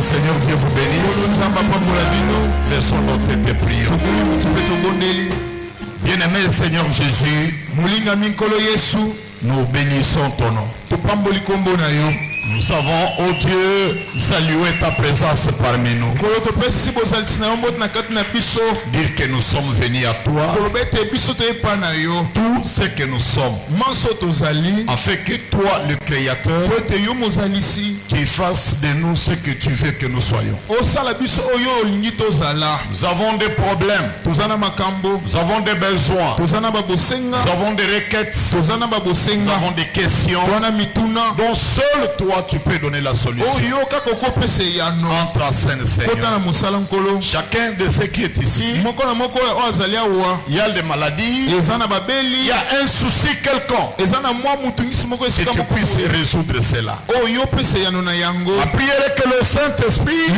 Seigneur Dieu vous bénisse. Laissons notre tête prier. Bien-aimé Seigneur Jésus, nous bénissons ton nom. Nous savons, oh Dieu, saluer ta présence parmi nous. Dire que nous sommes venus à toi. Tout ce que nous sommes. Afin que toi, le Créateur, tu fasses de nous ce que tu veux que nous soyons. Nous avons des problèmes. Nous avons des besoins. Nous avons des requêtes. Nous avons des questions. Donc seul toi tu peux donner la solution. Entre à Saint-Seigneur. Chacun de ceux qui est ici, il y a des maladies, il y a un souci quelconque, que tu puisses résoudre cela. La prière que le Saint-Esprit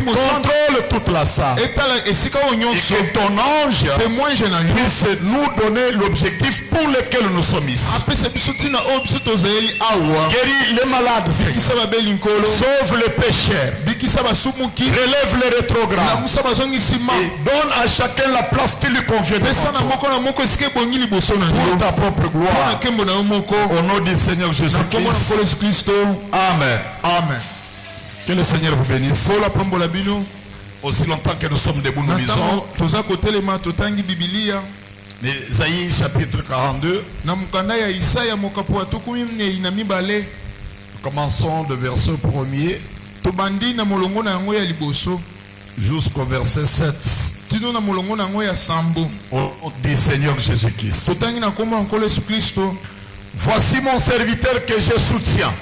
contrôle toute la salle et que ton ange puisse nous donner l'objectif pour lequel nous sommes ici. Guéris les malades, sauve les pécheurs, relève les rétrogrades et donne à chacun la place qui lui convient pour ta propre gloire. Au nom du Seigneur Jésus-Christ. Amen. Amen. Que le Seigneur vous bénisse. Aussi longtemps que nous sommes debout, nous lisons Isaïe chapitre 42. Commençons de verset 1er jusqu'au verset 7. Au nom du Seigneur Jésus-Christ. Voici mon serviteur que je soutiens,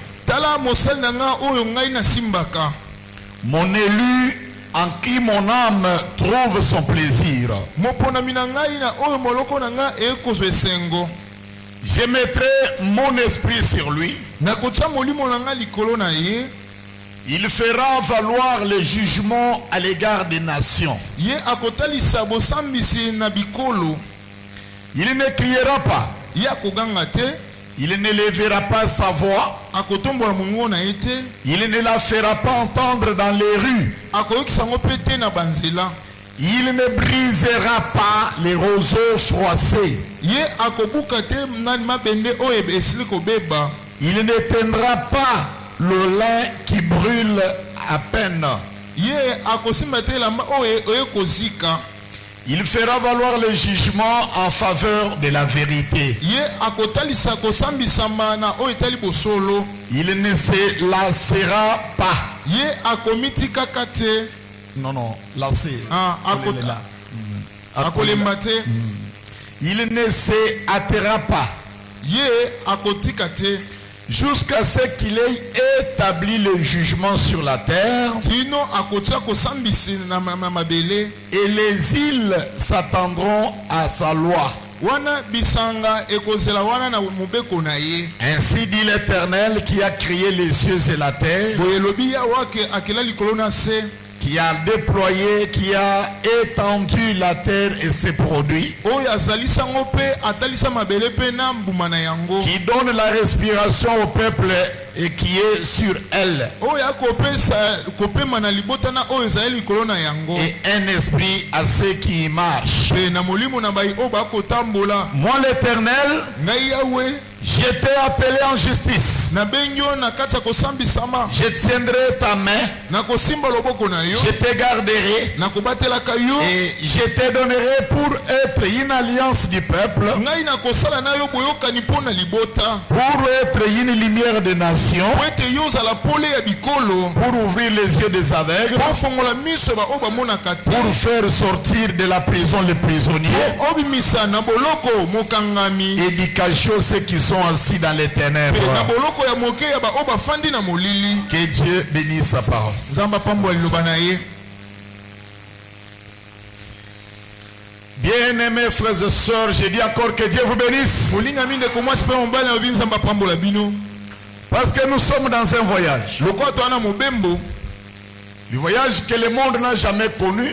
mon élu en qui mon âme trouve son plaisir. Je mettrai mon esprit sur lui. Il fera valoir les jugements à l'égard des nations. Il ne criera pas. Il ne lèvera pas sa voix. Il ne la fera pas entendre dans les rues. Il ne brisera pas les roseaux froissés. Il n'éteindra pas le lin qui brûle à peine. Il fera valoir le jugement en faveur de la vérité. Il ne se lassera pas. Non, lassé. Il ne se hâtera pas. Jusqu'à ce qu'il ait établi le jugement sur la terre. Et les îles s'attendront à sa loi. Ainsi dit l'Éternel qui a créé les cieux et la terre, qui a déployé, qui a étendu la terre et ses produits, qui donne la respiration au peuple et qui est sur elle, et un esprit à ceux qui y marchent. Moi l'Éternel, je t'ai appelé en justice. Je tiendrai ta main. Je te garderai. Et je te donnerai pour être une alliance du peuple. Pour être une lumière des nations. Pour ouvrir les yeux des aveugles. Pour faire sortir de la prison les prisonniers. Et du cachot ceux qui sont assis dans les ténèbres. Que Dieu bénisse sa parole. Bien-aimés frères et sœurs, je dis encore que Dieu vous bénisse. Parce que nous sommes dans un voyage. Le voyage que le monde n'a jamais connu.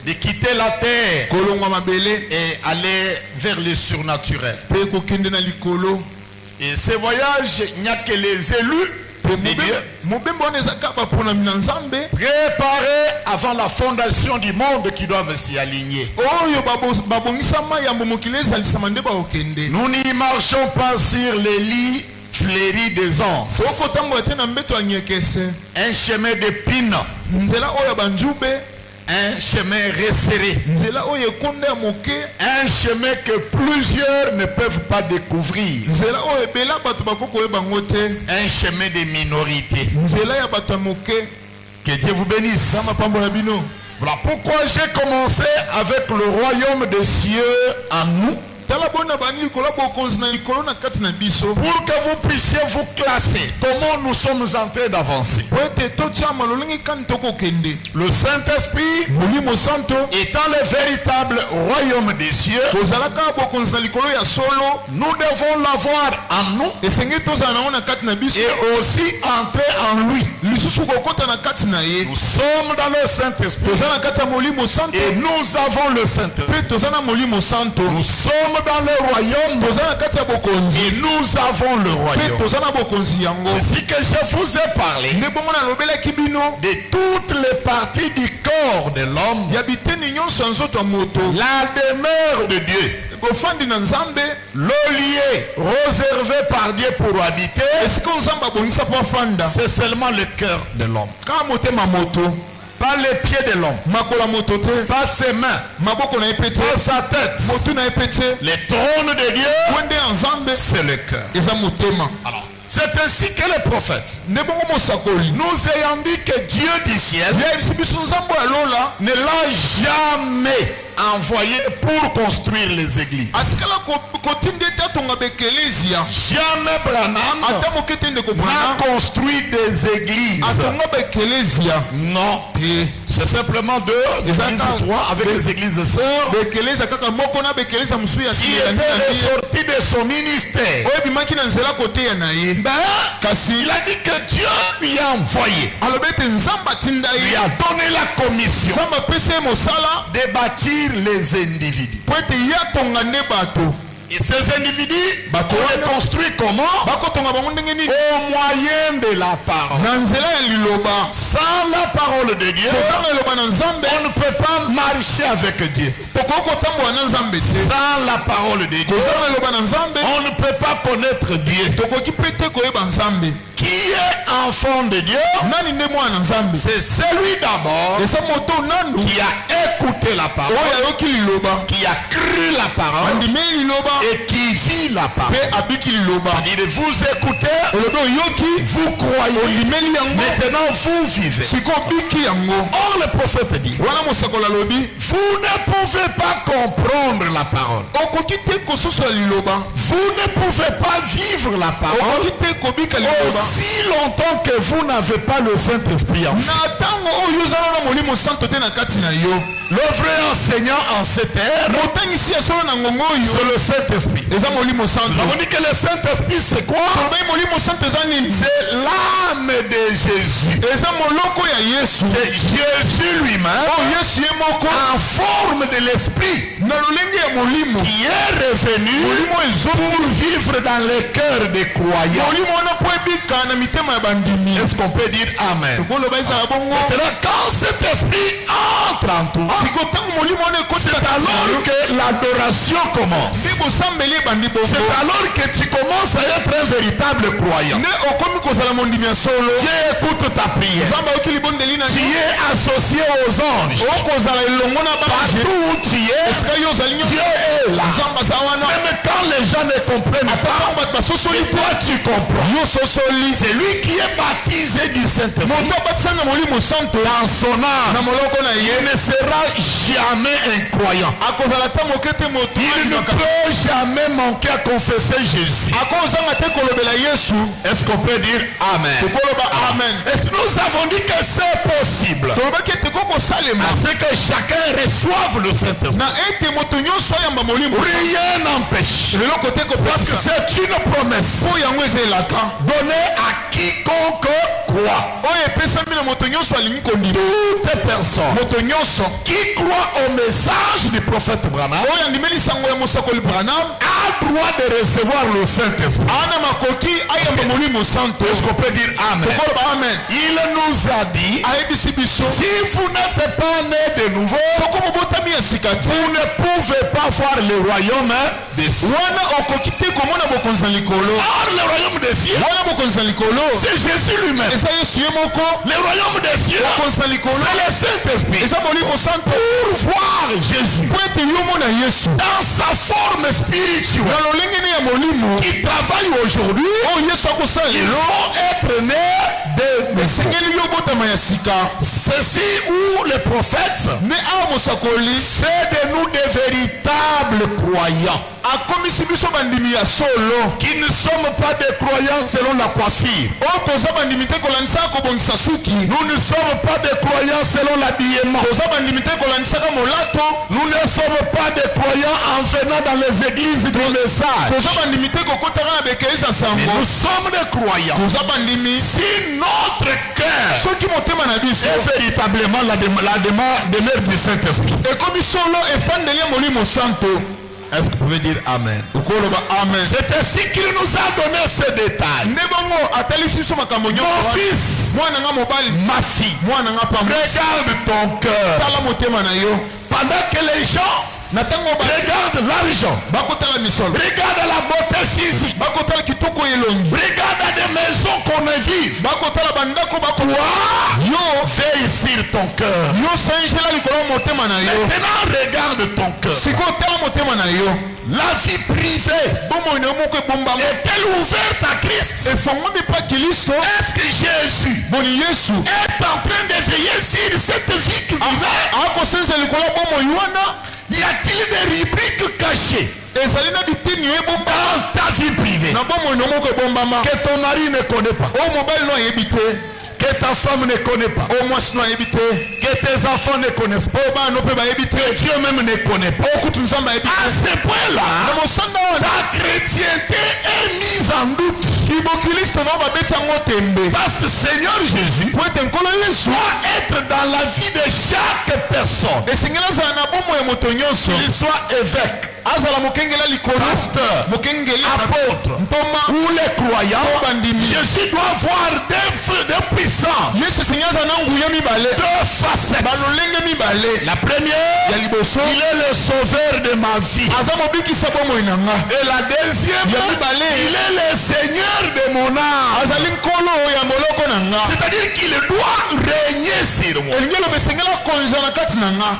De quitter la terre et aller vers le surnaturel. Et ce voyage, il n'y a que les élus de Dieu, préparés avant la fondation du monde qui doivent s'y aligner. Nous n'y marchons pas sur les lits fleuris des anses. Un chemin d'épines. Un chemin resserré. Un chemin que plusieurs ne peuvent pas découvrir. Un chemin de minorité. Que Dieu vous bénisse. Voilà pourquoi j'ai commencé avec le royaume des cieux en nous. Pour que vous puissiez vous classer comment nous sommes en train d'avancer. Le Saint-Esprit étant le véritable royaume des cieux, nous devons l'avoir en nous et aussi entrer en lui. Nous sommes dans le Saint-Esprit et nous avons le Saint-Esprit. Nous sommes dans le royaume et nous avons le royaume. Ainsi que je vous ai parlé de toutes les parties du corps de l'homme, la demeure de Dieu, le lieu réservé par Dieu pour habiter, c'est seulement le cœur de l'homme. Pas les pieds de l'homme, pas ses mains, pas sa tête. Les trônes de Dieu, c'est le cœur. Alors, c'est ainsi que les prophètes, nous ayant dit que Dieu du ciel ne l'a jamais envoyé pour construire les églises. Jamais Branham n'a construit des églises. Non. C'est simplement 2 églises ou 3 avec les églises de sœurs qui étaient ressortis de son ministère. Il a dit que Dieu lui a envoyé, lui a donné la commission de bâtir les individus. Et ces individus, on les construit comment? Au moyen de la parole. Sans la parole de Dieu, on ne peut pas marcher avec Dieu. Sans la parole de Dieu, on ne peut pas connaître Dieu. Qui est enfant de Dieu? C'est celui d'abord qui a écouté la parole, qui a cru la parole et qui vit la parole. C'est-à-dire, vous écoutez, vous croyez, maintenant vous vivez. Or le prophète dit, vous ne pouvez pas comprendre la parole. Vous ne pouvez pas vivre la parole aussi longtemps que vous n'avez pas le Saint-Esprit en vous. Le vrai enseignant en cette ère, c'est le Saint-Esprit. Nous avons dit que le Saint-Esprit c'est quoi? C'est l'âme de Jésus. C'est Jésus lui-même en forme de l'Esprit qui est revenu pour vivre dans le cœur des croyants. Est-ce qu'on peut dire Amen? Maintenant, quand cet esprit entre en toi, c'est alors que l'adoration commence. C'est alors que tu commences à être un véritable croyant. Dieu écoute ta prière. Tu es associé aux anges. Partout où tu es, Dieu est là. Même quand les gens ne comprennent pas, et toi tu comprends. C'est lui qui est baptisé du Saint-Esprit. Dans son âme, il ne sera jamais incroyant. Il ne peut jamais manquer à confesser Jésus. Est-ce qu'on peut dire Amen? Est-ce que nous avons dit que c'est possible? C'est que chacun reçoive le Saint-Esprit. Rien n'empêche. Parce que c'est une promesse donnée à quiconque croit. Toute personne qui croit au message du prophète Branham a droit de recevoir le Saint-Esprit. Est-ce qu'on peut dire Amen? Il nous a dit, si vous n'êtes pas né de nouveau, vous ne pouvez pas voir le royaume des cieux. Or le royaume des cieux, c'est Jésus lui-même. Le royaume des cieux, c'est le Saint-Esprit. Pour voir Jésus dans sa forme spirituelle qui travaille aujourd'hui, il faut être né de nouveau. Ceci où le prophète fait de nous des véritables croyants. Qui ne sommes pas des croyants selon la coiffure. Nous ne sommes pas des croyants selon l'habillement. Nous ne sommes pas des croyants en venant dans les églises du message. Mais nous sommes des croyants. Si notre cœur est véritablement la demeure du Saint-Esprit. Est-ce que vous pouvez dire Amen? C'est ainsi qu'il nous a donné ce détail. Mon fils, ma fille, regarde ton cœur. Pendant que les gens regarde l'argent, regarde la beauté physique, regarde des maisons qu'on vit. Toi, veille sur ton cœur. Maintenant regarde ton cœur. La vie privée est-elle ouverte à Christ? Est-ce que Jésus est en train de veiller sur cette vie qui vivait? Y a-t-il des rubriques cachées dans ta vie privée que ton mari ne connaît pas, que ta femme ne connaît pas, que tes enfants ne connaissent pas, que Dieu même ne connaît pas? À ce point-là, ta chrétienté est mise en doute. Parce que Seigneur Jésus doit être dans la vie de chaque personne. Qu'il soit évêque, pasteur, apôtre ou les croyants, Jésus doit voir des puissants, deux facettes. La première, il est le sauveur de ma vie. Et la deuxième, il est le Seigneur de mon âme. C'est-à-dire qu'il doit régner sur moi.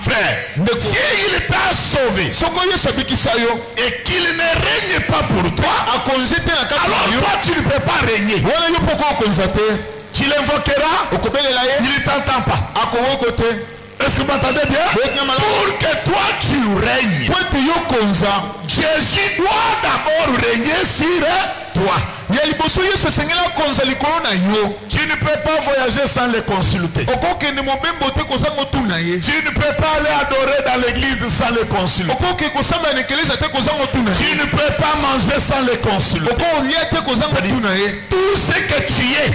Frère, s'il t'a sauvé et qu'il ne règne pas pour toi, alors toi tu ne peux pas régner. Tu l'invoqueras, il ne t'entend pas. Est-ce que vous m'entendez bien? Pour que toi tu règnes, Jésus doit d'abord régner sur toi. Tu ne peux pas voyager sans les consulter. Tu ne peux pas aller adorer dans l'église sans les consulter. Tu ne peux pas manger sans les consulter. Tout ce que tu es et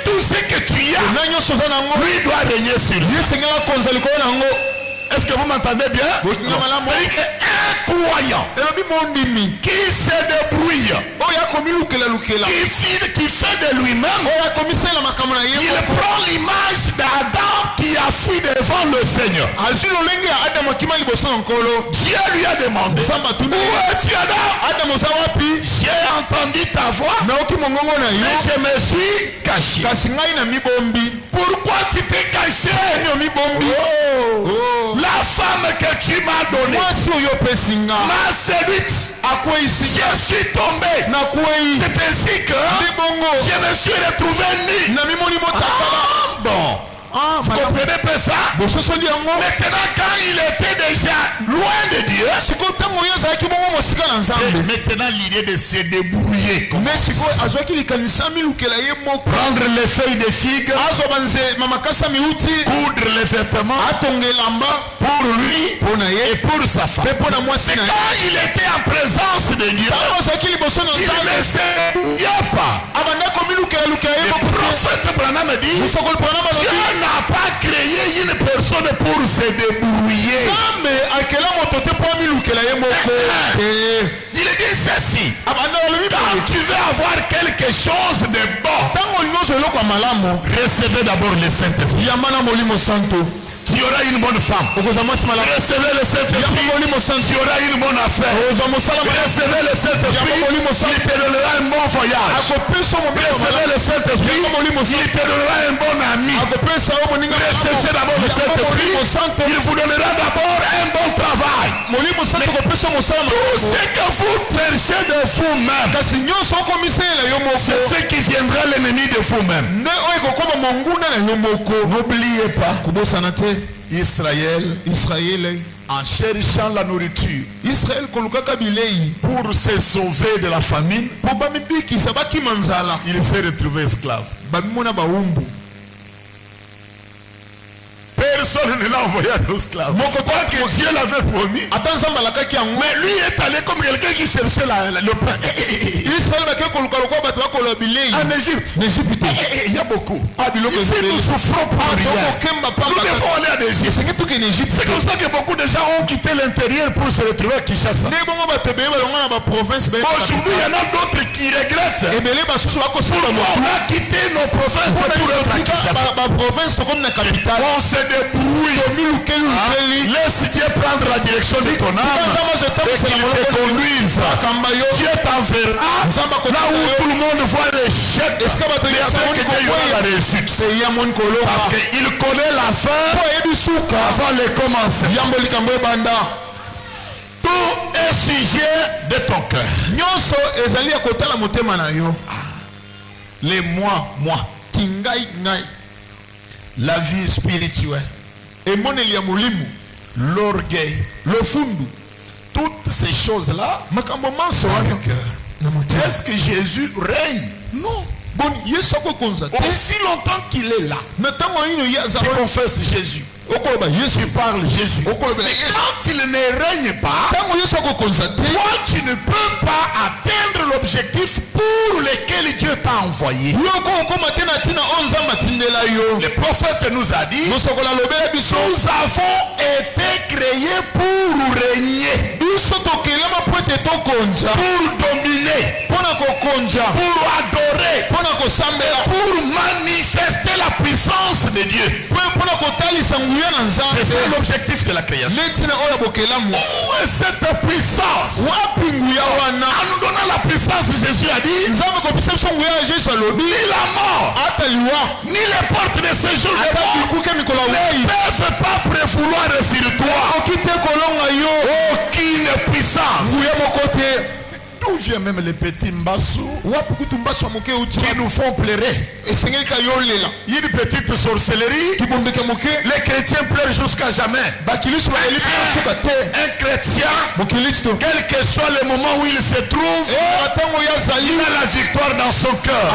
tout ce que tu as, lui doit régner sur lui. Est-ce que vous m'entendez bien? Un croyant qui se débrouille, qui fait de lui-même, il prend l'image d'Adam qui a fui devant le Seigneur. Dieu lui a demandé, où es-tu Adam? J'ai entendu ta voix, mais je me suis caché. Pourquoi tu t'es caché? La femme que tu m'as donnée m'a séduite. Je suis tombé. C'est ainsi que je me suis retrouvé nu. Bon. Vous comprenez pas ça? Maintenant quand il était déjà loin de Dieu, maintenant l'idée de se débrouiller, prendre les feuilles de figue, coudre les vêtements pour lui et pour sa femme. Mais quand il était en présence de Dieu, il ne se débrouillait pas. Le prophète Branham dit, Dieu n'a pas créé une personne pour se débrouiller. Il dit ceci. Quand tu veux avoir quelque chose de bon, recevez d'abord le Saint-Esprit. Tu auras une bonne femme. Recevez le Saint-Esprit. Tu auras une bonne affaire. Recevez le Saint-Esprit. Il te donnera un bon voyage. Recevez le Saint-Esprit. Il te donnera un bon ami. Recevez d'abord le Saint-Esprit. Il vous donnera d'abord un bon travail. Tout ce que vous cherchez de vous-même, c'est ce qui viendra l'ennemi de vous-même. N'oubliez pas. Israël, en cherchant la nourriture pour se sauver de la famine, il s'est retrouvé esclave. Personne ne l'a envoyé en esclave. Quoi que Dieu l'avait promis. Mais lui est allé comme quelqu'un qui cherchait le pain. En Égypte. Il y a beaucoup. Ici nous souffrons pour rien. Nous devons aller en Égypte. C'est comme ça que beaucoup de gens ont quitté l'intérieur pour se retrouver à Kinshasa. Aujourd'hui il y en a d'autres qui regrettent. On a quitté nos provinces pour être à Kinshasa. On se débrouille. Laisse Dieu prendre la direction de ton âme et qu'il te conduise. Dieu t'enverra là où tout le monde voit l'échec. Bien que Dieu aura la réussite. Parce qu'il connaît la fin avant le commencement. Tout est sujet de ton cœur. Les moi. La vie spirituelle. L'orgueil. Le fundu. Toutes ces choses-là. Est-ce que Jésus règne? Non. Aussi longtemps qu'il est là, tu confesses Jésus. Tu parles Jésus. Mais quand il ne règne pas, toi tu ne peux pas atteindre l'objectif pour lequel Dieu t'a envoyé. Le prophète nous a dit, nous avons été créés pour régner, pour dominer, pour adorer, pour manifester la puissance de Dieu. C'est ça l'objectif de la création. Où est cette puissance? En nous donnant la puissance, Jésus a dit, ni la mort, ni les portes de séjour ne peuvent pas prévouloir sur toi aucune puissance. D'où vient même les petits mbassou qui nous font pleurer? Une petite sorcellerie. Les chrétiens pleurent jusqu'à jamais. Un chrétien, quel que soit le moment où il se trouve, il a la victoire dans son cœur.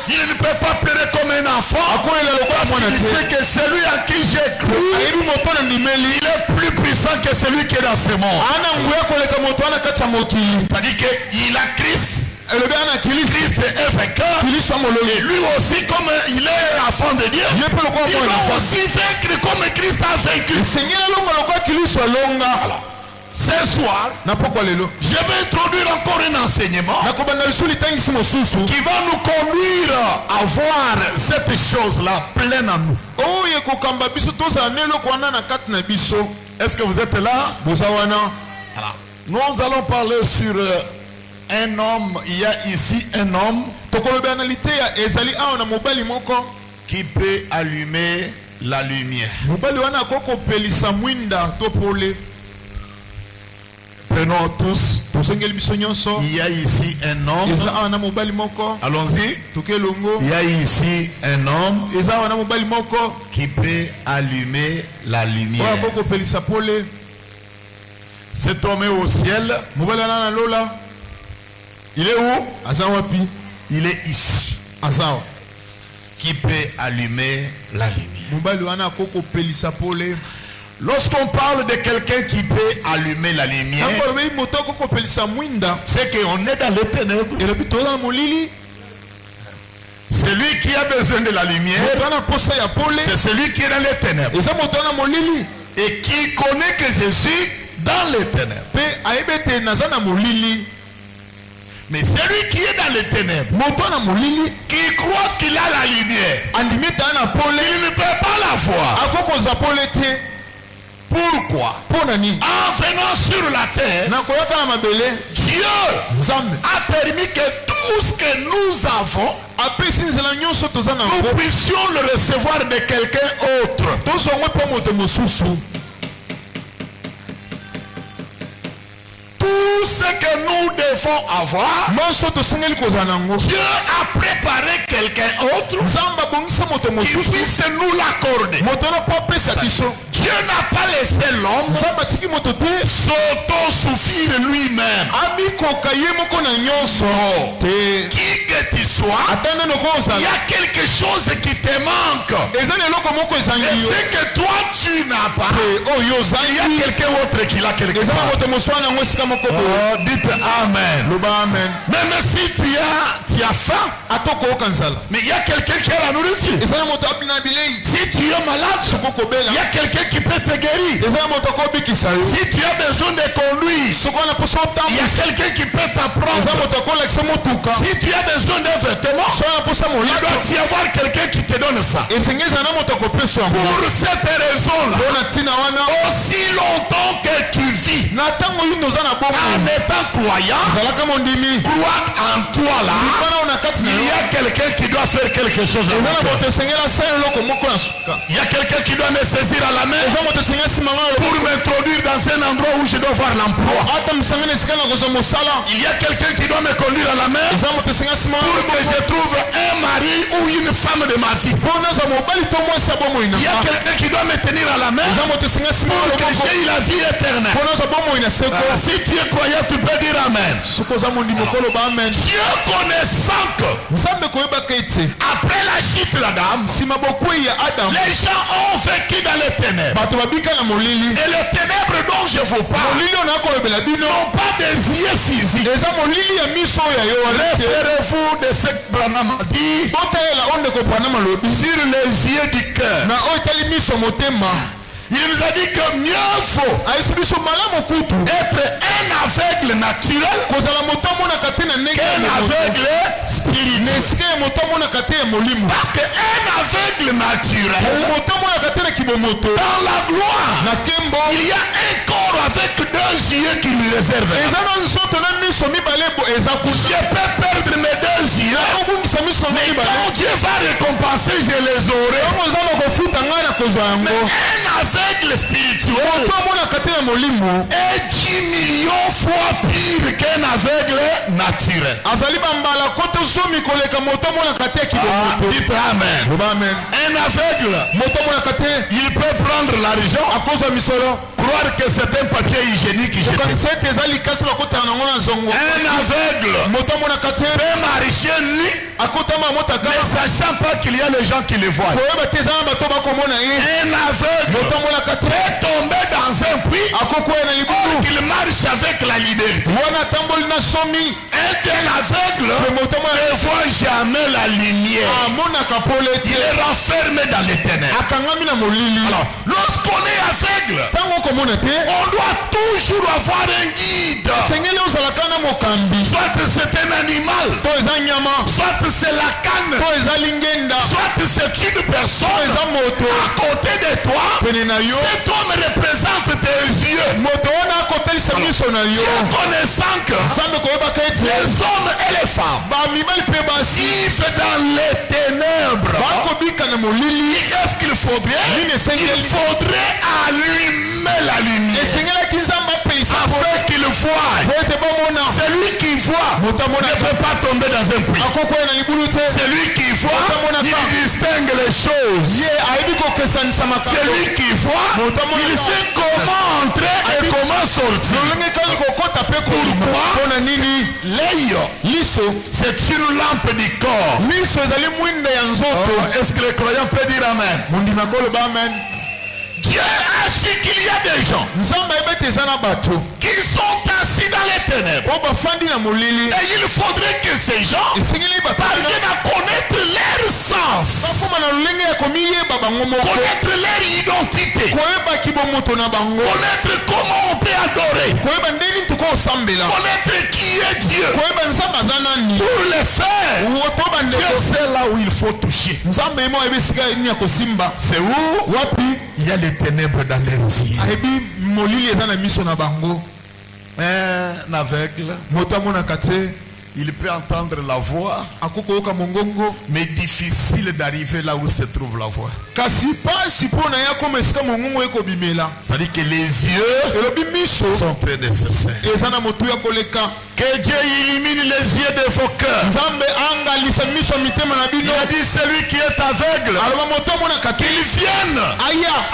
Il ne peut pas pleurer comme un enfant, parce qu'il sait que celui à qui j'ai cru, il est plus puissant que celui qui est dans ce monde. C'est-à-dire qu'il a Christ. Christ est vainqueur. Et lui aussi, comme il est enfant de Dieu, il doit aussi vaincre comme Christ a vaincu. Ce soir, je vais introduire encore un enseignement qui va nous conduire à voir cette chose-là pleine en nous. Est-ce que vous êtes là? Nous allons parler sur un homme. Il y a ici un homme qui peut allumer la lumière. Prenons tous. Il y a ici un homme. Allons-y. Il y a ici un homme qui peut allumer la lumière. Cet homme est au ciel. Il est où? Il est ici. Qui peut allumer la lumière. Lorsqu'on parle de quelqu'un qui peut allumer la lumière, c'est qu'on est dans les ténèbres. C'est Celui qui a besoin de la lumière, c'est celui qui est dans les ténèbres. Et qui connaît que je suis dans les ténèbres. Mais celui qui est dans les ténèbres, qui croit qu'il a la lumière, il ne peut pas la voir. Pourquoi? En venant sur la terre, Dieu a permis que tout ce que nous avons, nous puissions le recevoir de quelqu'un autre. Tout ce que nous devons avoir, Dieu a préparé quelqu'un autre qui puisse nous l'accorder. Dieu n'a pas laissé l'homme s'auto-suffire lui-même. Qui que tu sois, il y a quelque chose qui te manque. Et ce que toi tu n'as pas, il y a quelqu'un autre qui l'a quelque part. Oh, dites Amen. Même si tu as faim, mais il y a quelqu'un qui a la nourriture. Si tu es malade, il y a quelqu'un qui peut te guérir. Si tu as besoin de conduire, il y a quelqu'un qui peut t'apprendre. Si tu as besoin d'un vêtement, il doit y avoir quelqu'un qui te donne ça. Pour cette raison-là, aussi longtemps que tu vis en étant croyant, crois en toi là, il y a quelqu'un qui doit faire quelque chose. Il y a quelqu'un qui doit me saisir à la main pour m'introduire dans un endroit où je dois voir l'emploi. Il y a quelqu'un qui doit me conduire à la main pour que je trouve un mari ou une femme de ma vie. Il y a quelqu'un qui doit me tenir à la main pour que j'ai la vie éternelle. Si tu es croyant, tu peux dire Amen. Dieu connaissant que après la chute d'Adam, les gens ont vécu dans les ténèbres. Et les ténèbres dont je vous parle n'ont pas des yeux physiques. Référez-vous de ce que Branham a dit sur les yeux du cœur. Il nous a dit que mieux faut être un aveugle naturel qu'un aveugle spirituel. Parce qu'un aveugle naturel, dans la gloire, il y a un corps avec deux yeux qui lui réservent. Je peux perdre mes deux yeux, mais quand Dieu va récompenser, je les aurai. Mais un aveugle spirituel est 10 millions fois pire qu'un aveugle naturel. Dites Amen. Un aveugle, il peut prendre l'argent, croire que c'est un papier hygiénique. Un aveugle peut marcher nu, ne sachant pas qu'il y a les gens qui le voient. Un aveugle peut tomber dans un puits, or qu'il marche avec la liberté. Un aveugle ne voit jamais la lumière. Il est renfermé dans les ténèbres. Alors, lorsqu'on est aveugle, on doit toujours avoir un guide. Soit c'est un animal, soit c'est la canne, soit c'est une personne à côté de toi. Cet homme représente tes yeux. Dieu connaissant que les hommes et les femmes vivent dans les ténèbres, qu'est-ce qu'il faudrait? Il faudrait allumer la lumière afin qu'il voie. Celui qui voit ne peut pas tomber dans un puits. Celui qui voit, il distingue les choses. Celui qui voit, il sait comment entrer et comment sortir. Pourquoi? L'œil, c'est une lampe du corps. Est-ce que les croyants peuvent dire Amen? Dieu a su qu'il y a des gens qui sont assis dans les ténèbres. Et il faudrait que ces gens parviennent à connaître leurs Connaître leur identité. Connaître comment on peut adorer. Connaître qui est Dieu. Pour le faire, Dieu sait là où il faut toucher. C'est où il y a les ténèbres dans les yeux. Un aveugle, il peut entendre la voix, mais difficile d'arriver là où se trouve la voix. C'est-à-dire que les yeux sont très nécessaires. Que Dieu illumine les yeux de vos cœurs. Il a dit celui qui est aveugle, qu'il vienne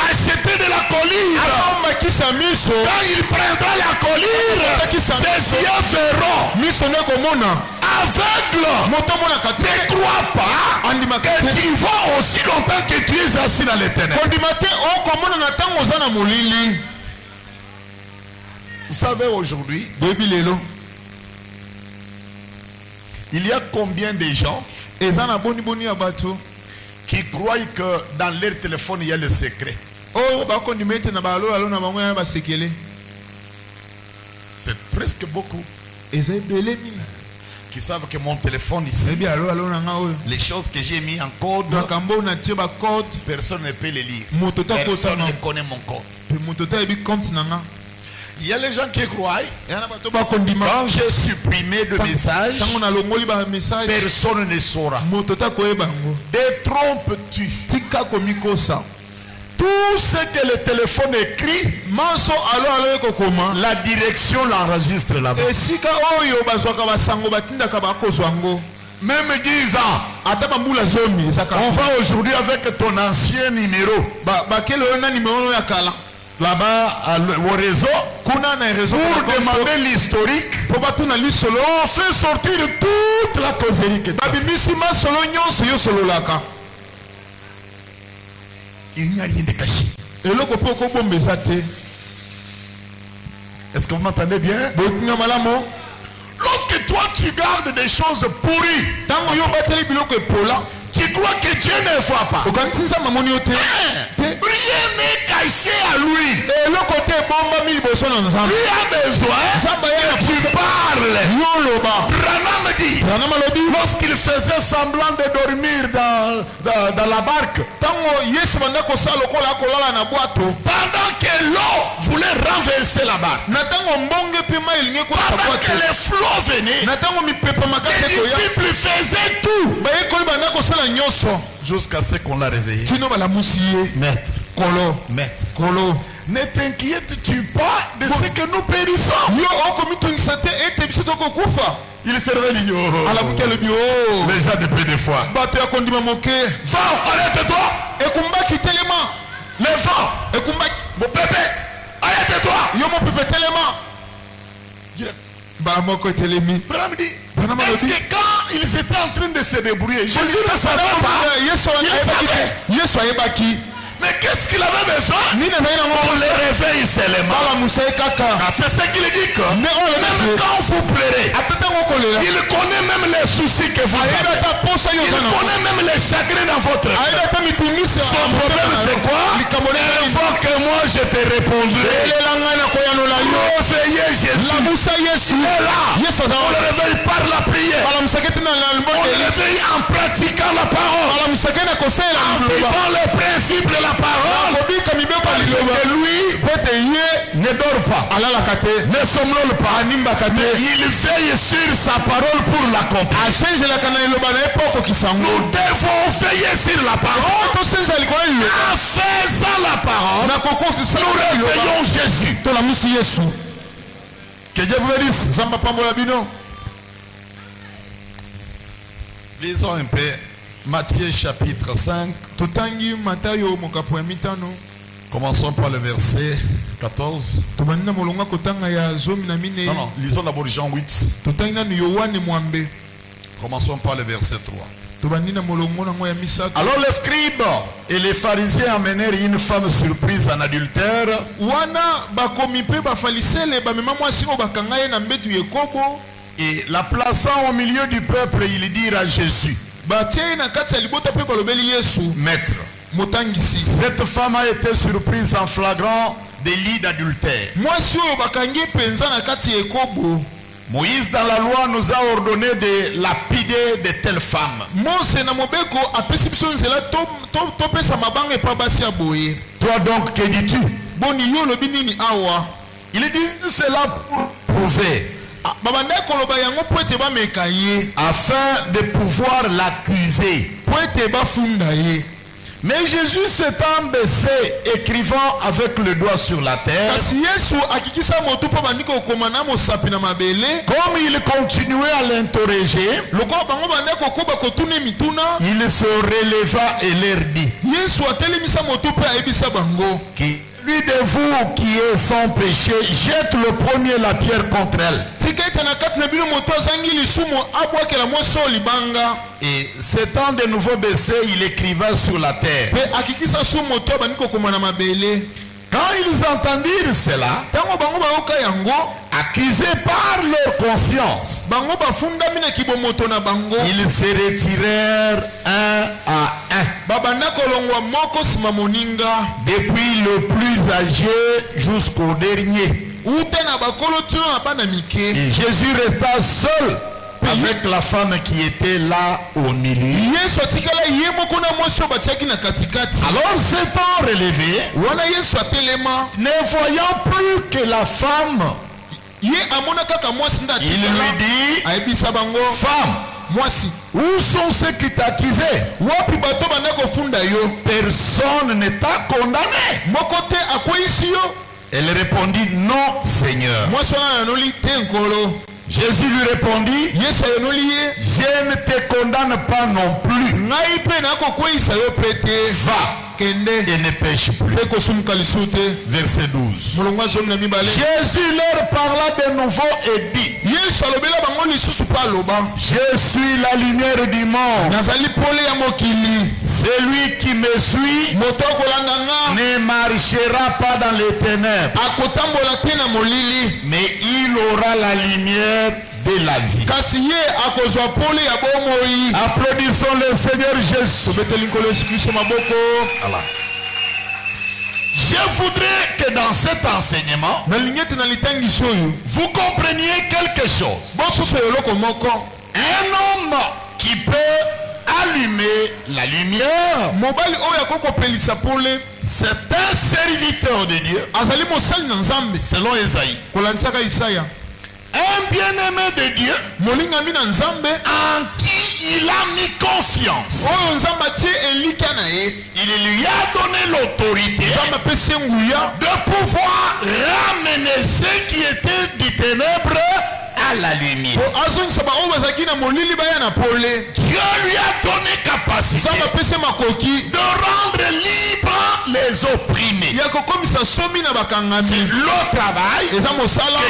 acheter de la collyre. Quand il prendra la collyre, ses yeux verront. Aveugle, ne crois pas que tu vas aussi longtemps que tu es assis dans les ténèbres. Vous savez aujourd'hui, il y a combien de gens qui croient que dans leur téléphone il y a le secret? C'est presque beaucoup qui savent que mon téléphone ici, les choses que j'ai mis en code, personne ne peut les lire. Personne ne connaît mon code. Il y a les gens qui croient, quand j'ai supprimé de messages, personne ne saura. Détrompes-tu? Tout ce que le téléphone écrit, la direction l'enregistre là-bas. Même 10 ans, on va aujourd'hui avec ton ancien numéro là-bas au réseau pour demander l'historique. On fait sortir toute la causerie que il n'y a rien de caché. Est-ce que vous m'entendez bien? Lorsque toi tu gardes des choses pourries, tu crois que Dieu ne voit pas. Rien n'est caché à lui. Lui a besoin que tu parles. Branham dit, lorsqu'il faisait semblant de dormir dans la barque, pendant que l'eau voulait renverser la barque, pendant que les flots venaient, les disciples faisaient tout jusqu'à ce qu'on l'a réveillé. Maître, ne t'inquiètes-tu pas de ce que nous périssons? Il se réveille. Les gens de peu de foi. Va, arrête-toi. Les vents. Mon bébé, arrête-toi. Direct. Est-ce que quand ils étaient en train de se débrouiller, Jésus ne savait pas? Il savait. Mais qu'est-ce qu'il avait besoin? On le réveille seulement. C'est ce qu'il dit que même quand vous pleurez, il connaît même les soucis que vous avez. Il connaît même les chagrins dans votre vie. Son problème c'est quoi? Invoque-moi, je te répondrai. Réveillez Jésus. Il est là. On le réveille par la prière. On le réveille en pratiquant la parole. En vivant les principes de la parole. Parce que lui ne dort pas, ne somnole pas, mais il veille sur sa parole pour l'accomplir. Nous devons veiller sur la parole. En faisant la parole, nous réveillons Jésus. Que Dieu vous bénisse. Lisons un peu Matthieu chapitre 5. Commençons par le verset 14. Non, lisons d'abord Jean 8. Commençons par le verset 3. Alors les scribes et les pharisiens amenèrent une femme surprise en adultère. Et la plaçant au milieu du peuple, ils dirent à Jésus: Maître, cette femme a été surprise en flagrant délit d'adultère. Moïse dans la loi nous a ordonné de lapider de telles femmes. Toi donc, que dis-tu? Il dit cela pour prouver, afin de pouvoir l'accuser. Mais Jésus s'étant baissé, écrivant avec le doigt sur la terre, comme il continuait à l'interroger, il se releva et leur dit: qui lui de vous qui est sans péché, jette le premier la pierre contre elle. Et s'étant de nouveau baissé, il écrivait sur la terre. Quand ils entendirent cela, accusés par leur conscience, ils se retirèrent un à un, depuis le plus âgé jusqu'au dernier. Et Jésus resta seul avec la femme qui était là au milieu. Alors s'étant relevé, ne voyant plus que la femme, il lui dit: femme, où sont ceux qui t'accusaient? Personne ne t'a condamné. Elle répondit: non, Seigneur. Jésus lui répondit: je ne te condamne pas non plus. Va et ne pêche plus. Verset 12. Jésus leur parla de nouveau et dit: je suis la lumière du monde. Celui qui me suit ne marchera pas dans les ténèbres, mais il aura la lumière de la vie. Applaudissons le Seigneur Jésus. Allah. Je voudrais que dans cet enseignement, vous compreniez quelque chose. Un homme qui peut allumer la lumière, c'est un serviteur de Dieu, selon Esaïe. Un bien-aimé de Dieu en qui il a mis confiance. Il lui a donné l'autorité de pouvoir ramener ceux qui étaient du ténèbre à la lumière. Dieu lui a donné capacité de rendre libre les opprimés. C'est le travail que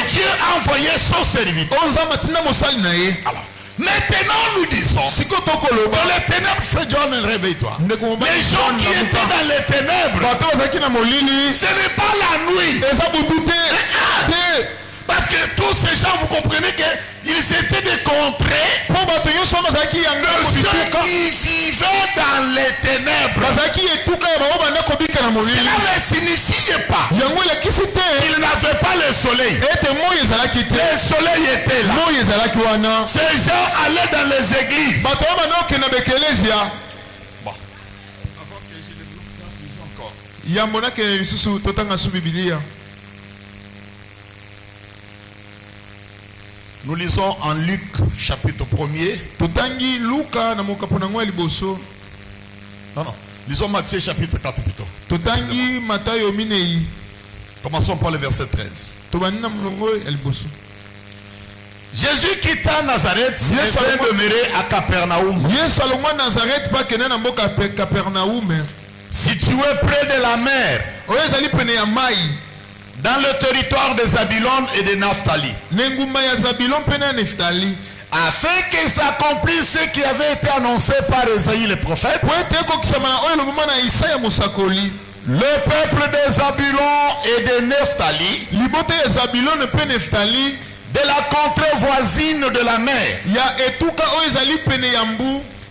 Dieu a envoyé son serviteur. Alors, maintenant nous disons dans les ténèbres, frère John, réveille-toi. Les gens qui étaient dans les ténèbres, ce n'est pas la nuit. Parce que tous ces gens, vous comprenez qu'ils étaient des contrées de ceux qui vivaient dans les ténèbres. Cela ne signifiait pas qu'ils n'avaient pas le soleil. Le soleil était là. Ces gens allaient dans les églises. Bon. Avant que je le encore. Nous lisons en Luc chapitre 1er. Non. Lisons Matthieu chapitre 4 plutôt. Commençons par le verset 13. Jésus quitta Nazareth et vint demeurer à Capernaum, situé près de la mer, dans le territoire de Zabulon et de Naphtali, afin que s'accomplisse ce qui avait été annoncé par Esaïe le prophète. Le peuple de Zabulon et de Naphtali, de la contrée voisine de la mer,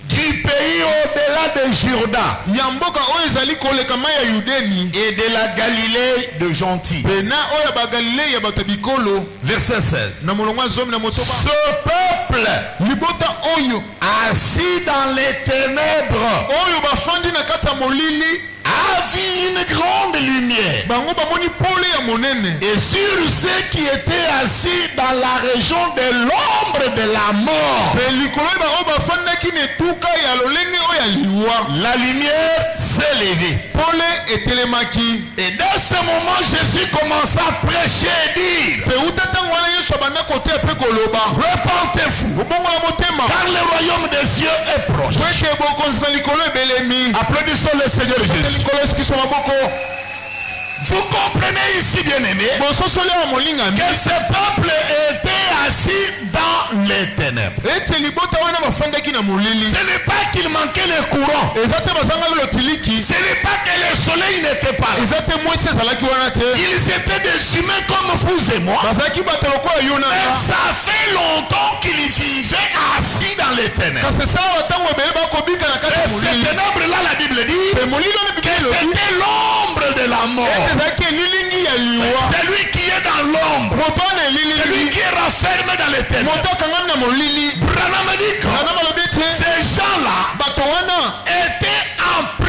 Dieu du pays au-delà de Jourdain Yamboka oezali koleka ya Yudeni et de la Galilée de Gentil. Pena oya ba Galilée ya batabikolo. Verset 16. Na molongwa zomi na motoba. Ce peuple Libota oyo assis dans les ténèbres oyo bafandi na kata molili a vu une grande lumière. bango bamoni pole ya monene. Et sur ceux qui étaient assis dans la région de l'ombre de la mort, Pe likolo ba o bafandaki na etuka ya lolenge oyo ya liwa. la lumière s'est levée. Pole etelemaki. Et dès ce moment, Jésus commença à prêcher et dire, Pe utata ngwana Yesu abanda kote pe koloba. repentez-vous, Bongola motema. car le royaume des cieux est proche. Kwete bokonzi na likolo ebelemi. Applaudissons le Seigneur Jésus. Likolo eskiso maboko. Vous comprenez ici, bien-aimés, Bososole ya molingami. que ce peuple était assis dans les ténèbres. Ete libota wana bafandaki na molili. Ce n'est pas qu'il manquait le courant. Eza te bazanga lotiliki. Ce n'est pas que le soleil n'était pas là. Eza te mwasi ezalaki wana te. Ils étaient des humains comme vous et moi. Bazalaki bato lokola yo na Mais nga. ça fait longtemps qu'ils vivaient assis dans les ténèbres. Kasi sawa ntango ebele bakobika na kati ya Et ces molili. ténèbres-là, la Bible dit Pe molili wana que bibili elobi. c'était l'ombre de la mort. Ete ezalaki elilingi ya liwa. Celui qui est dans l'ombre, Moto wana celui elilingi. qui est renfermé dans les ténèbres. Moto akangami na molili. Branham dit que Nana malobi ete ces gens-là bato wana étaient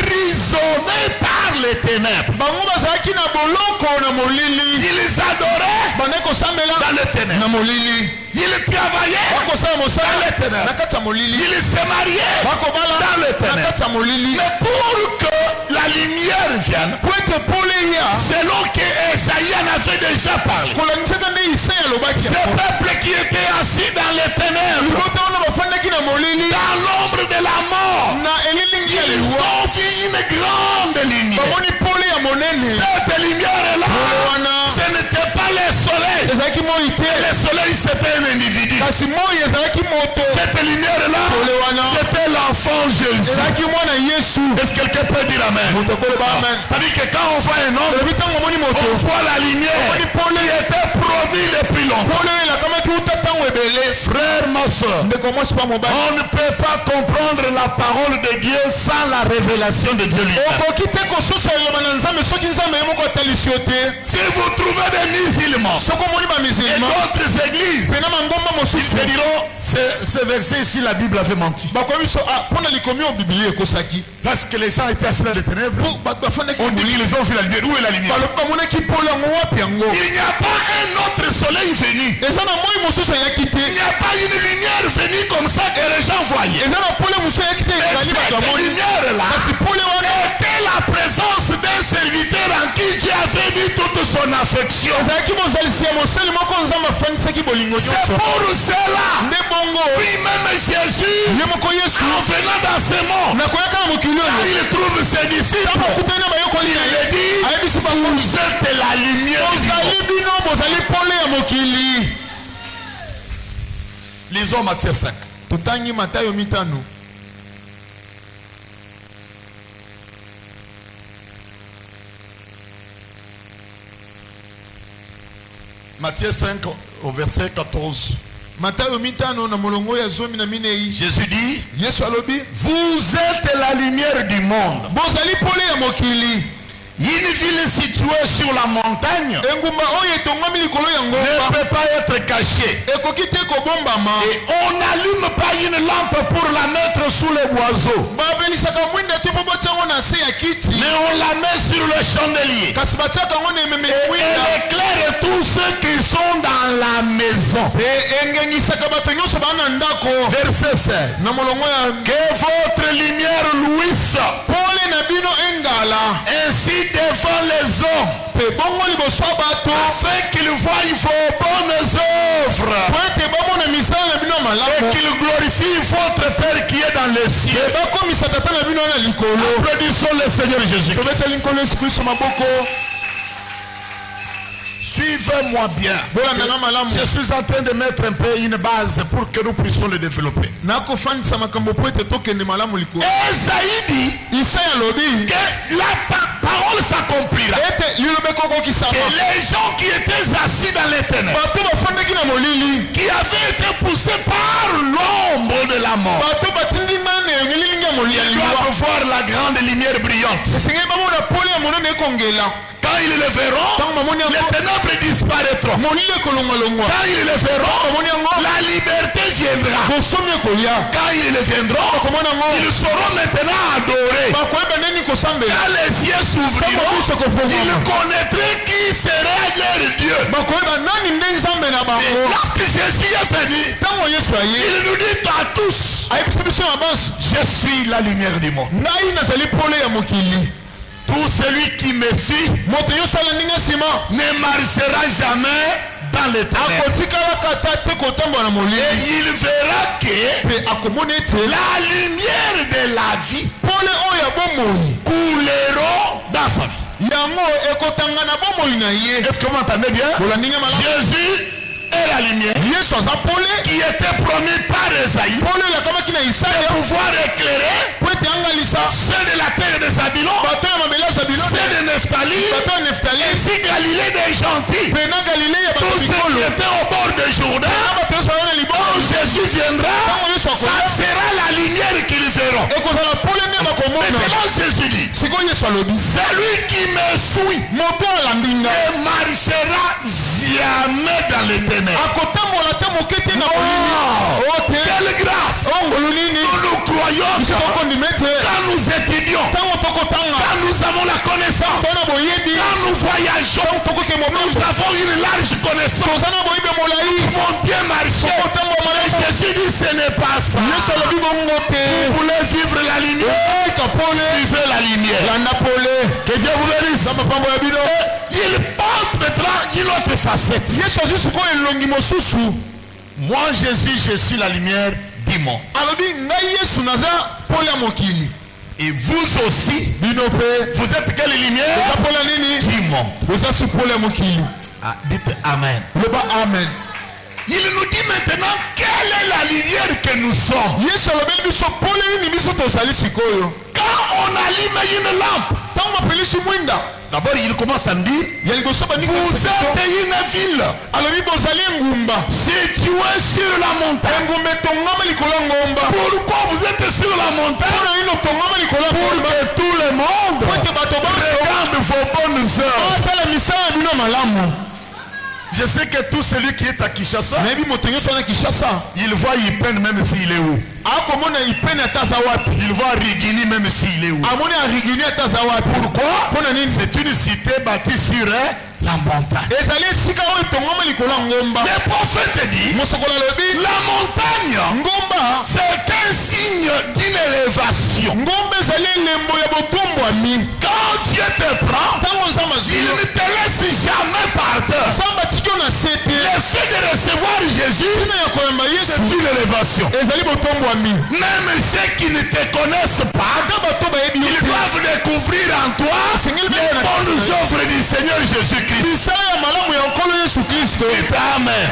emprisonnés par les ténèbres. bango bazalaki na boloko na molili. Ils adoraient Bandaki kosambela dans les ténèbres. na molili. Ils travaillaient Bakosala dans mosala les ténèbres. na kati ya molili. Ils se mariaient Bakobala dans les na ténèbres. kati ya molili. Mais pour que la lumière vienne, Po ete pole ya selon que Esaïe en avait déjà parlé, kolangisaka nde Isaya alobaki ce yango. peuple qui était assis dans les ténèbres, Libota wana bafandaki na molili dans l'ombre de la mort, na elilingi ya ils liwa. ont vu une grande lumière. Bamoni pole ya monene. Cette lumière-là, Pole wana ce n'était pas le soleil. ezalaki moi te. Le soleil, c'était un individu. Kasi moi ezalaki moto. Cette lumière-là, Pole wana c'était l'enfant Jésus. ezalaki mwana Yesu. Est-ce que quelqu'un peut dire amen? Moto koloba amen. C'est-à-dire que quand on voit un homme, Elobi ntango omoni moto on voit la lumière omoni pole qui était promis depuis longtemps. pole oyo elakamaki uta ntango ebele. Frère, ma soeur, Ndeko mwasi pa mobali. on ne peut pas comprendre la parole de Dieu sans la révélation de Dieu lui-même. Okoki te kosusu eloba na Nzambe soki Nzambe ye moko atalisi yo te. Si vous trouvez des musulmans Soki omoni et bamisilima d'autres églises, pena mangomba ils mosusu te diront, ce verset ici, la Bible avait menti. bakomi biso mpona likomi oyo biblia ekosaki. Parce que les gens étaient assis dans les ténèbres. Po bato bafandaki On dit qu'ils ont vu la lumière. Où est la lumière? balobi bamonaki pole yango wapi yango. Il n'y a pas un autre soleil venu. eza na moi mosusu ayaki Il te. n'y a pas une lumière venue comme ça que les gens voyaient. eza na pole mosusu ayaki te Et ezali bato cette bamoni. lumière-là Kasi pole wana était la présence d'un serviteur en qui Dieu avait mis toute son affection. ezalaki bozalisi ya mosali moko Nzambe afandisaki bolingo C'est nyonso. pour cela, Nde bongo lui-même Jésus, ye moko Yesu en venant dans ce monde, nakoyaka na mokili quand oyo il trouve ses disciples, bakutani na bayokoli na il ye a dit, ayebisi bango vous êtes la lumière du bozali monde. bino bozali pole ya mokili. Lisons Matthieu 5. totangi Matayo 5. Matthieu 5 au verset 14. Matayo 5 na molongo ya 14. Jésus dit, Yesu alobi vous êtes la lumière du monde. bozali pole ya mokili. Une ville située sur la montagne engumba oyo etongami likolo ya ne ngomba peut pas être cachée. ekoki te kobombama. Et on n'allume pas une lampe pour la mettre sous les boiseaux, babelisaka mwinda te mpo batya yango na se ya kiti. mais on la met sur le chandelier. kasi batyaka yango na ememeli Elle mwinda. éclaire tous ceux qui sont dans la maison. engengisaka bato nyonso baa na ndako. Verset 16. na molongo ya Que votre lumière luise pole na bino engala ainsi devant les hommes, mpe bongo liboso ya bato afin qu'ils voient vos bonnes œuvres po ete bamona misala na bino ya et malamu qu'ils glorifient votre Père qui est dans les cieux. bakomisa tata na bino na likolo. Applaudissons le Seigneur Jésus. tobeteli nkolo Yesu Kristo maboko. suivez-moi bien. Je suis en train de mettre un peu une base pour que nous puissions le développer. Et Zaïdi, que la parole s'accomplira. Que les gens qui étaient assis dans les ténèbres, qui avaient été poussés par l'ombre de la mort, ils doivent voir la grande lumière brillante. Quand ils le verront, les ténèbres disparaîtront. Quand ils le verront, la liberté viendra. Quand ils le viendront, ils seront maintenant adorés. Quand les yeux s'ouvriront, ils connaîtraient qui serait leur Dieu. Et lorsque Jésus est venu, il nous dit à tous, je suis la lumière du monde. Tout celui qui me suit ne marchera jamais dans les ténèbres. Et il verra que la lumière de la vie couleront dans sa vie. Est-ce que vous m'entendez bien? Jésus est la lumière qui était promis par Esaïe de pouvoir éclairer ceux de la terre de Zabulon, ceux de Nephtali, ainsi Galilée des gentils, tous ceux qui étaient au bord de Jourdain. Quand Jésus viendra, ça sera la lumière qu'ils verront. Maintenant Jésus dit, celui qui me suit ne marchera jamais dans les ténèbres. Quelle grâce! Nous croyons quand nous étudions, quand nous avons la connaissance, quand nous voyageons, nous avons une large connaissance, nous pouvons bien marcher. Et Jésus dit ce n'est pas ça. Vous voulez vivre la lumière, suivez la lumière. Que Dieu vous bénisse. Il porte maintenant une autre facette. Moi Jésus, je suis la lumière du monde. Et vous aussi, vous êtes quelle lumière? Du monde. Ah, dites Amen. Amen. Il nous dit maintenant quelle est la lumière que nous sommes. Quand on allume une lampe, d'abord il commence à me dire, vous êtes une ville située sur la montagne. Pourquoi vous êtes sur la montagne? Pour que tout le monde regarde vos bonnes œuvres. Je sais que tout celui qui est à Kinshasa, il voit Ypen même s'il est où. Il voit Rigini même s'il est où. Pourquoi? C'est une cité bâtie sur la montagne. Le prophète dit, la montagne, c'est un signe d'une élévation. Quand Dieu te prend, il ne te laisse jamais par terre. Le fait de recevoir Jésus, c'est une élévation. Même ceux qui ne te connaissent pas, ils doivent découvrir en toi les bonnes œuvres du Seigneur Jésus-Christ. Amen.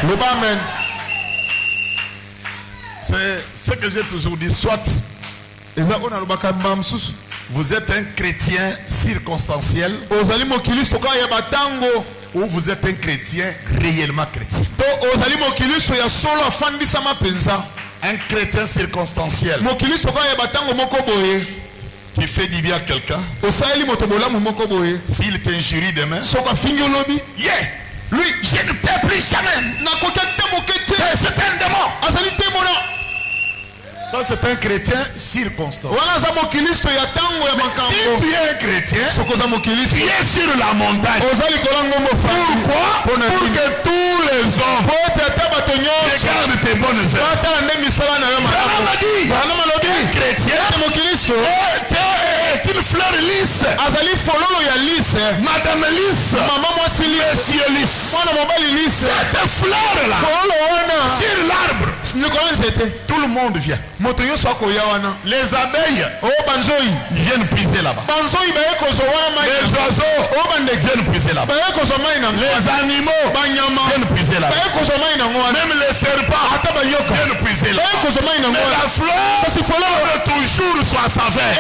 C'est ce que j'ai toujours dit. Soit vous êtes un chrétien circonstanciel, ou vous êtes un chrétien réellement chrétien. Un chrétien circonstanciel qui fait du bien à quelqu'un, s'il t'injurie demain, lui, je ne peux plus jamais. C'est un démon. Ça c'est un chrétien circonstanciel. Si tu es un chrétien, tu es sur la montagne. Pourquoi? Pour que tous les hommes regardent tes bonnes œuvres. Un chrétien est une fleur lisse. Madame lisse. Monsieur lisse. Cette fleur là, sur l'arbre, Tout le monde vient. Les abeilles viennent puiser là-bas. Les oiseaux viennent puiser là-bas. Les animaux viennent puiser là-bas. Même les serpents viennent puiser là-bas. Mais la fleur doit toujours soit saveur.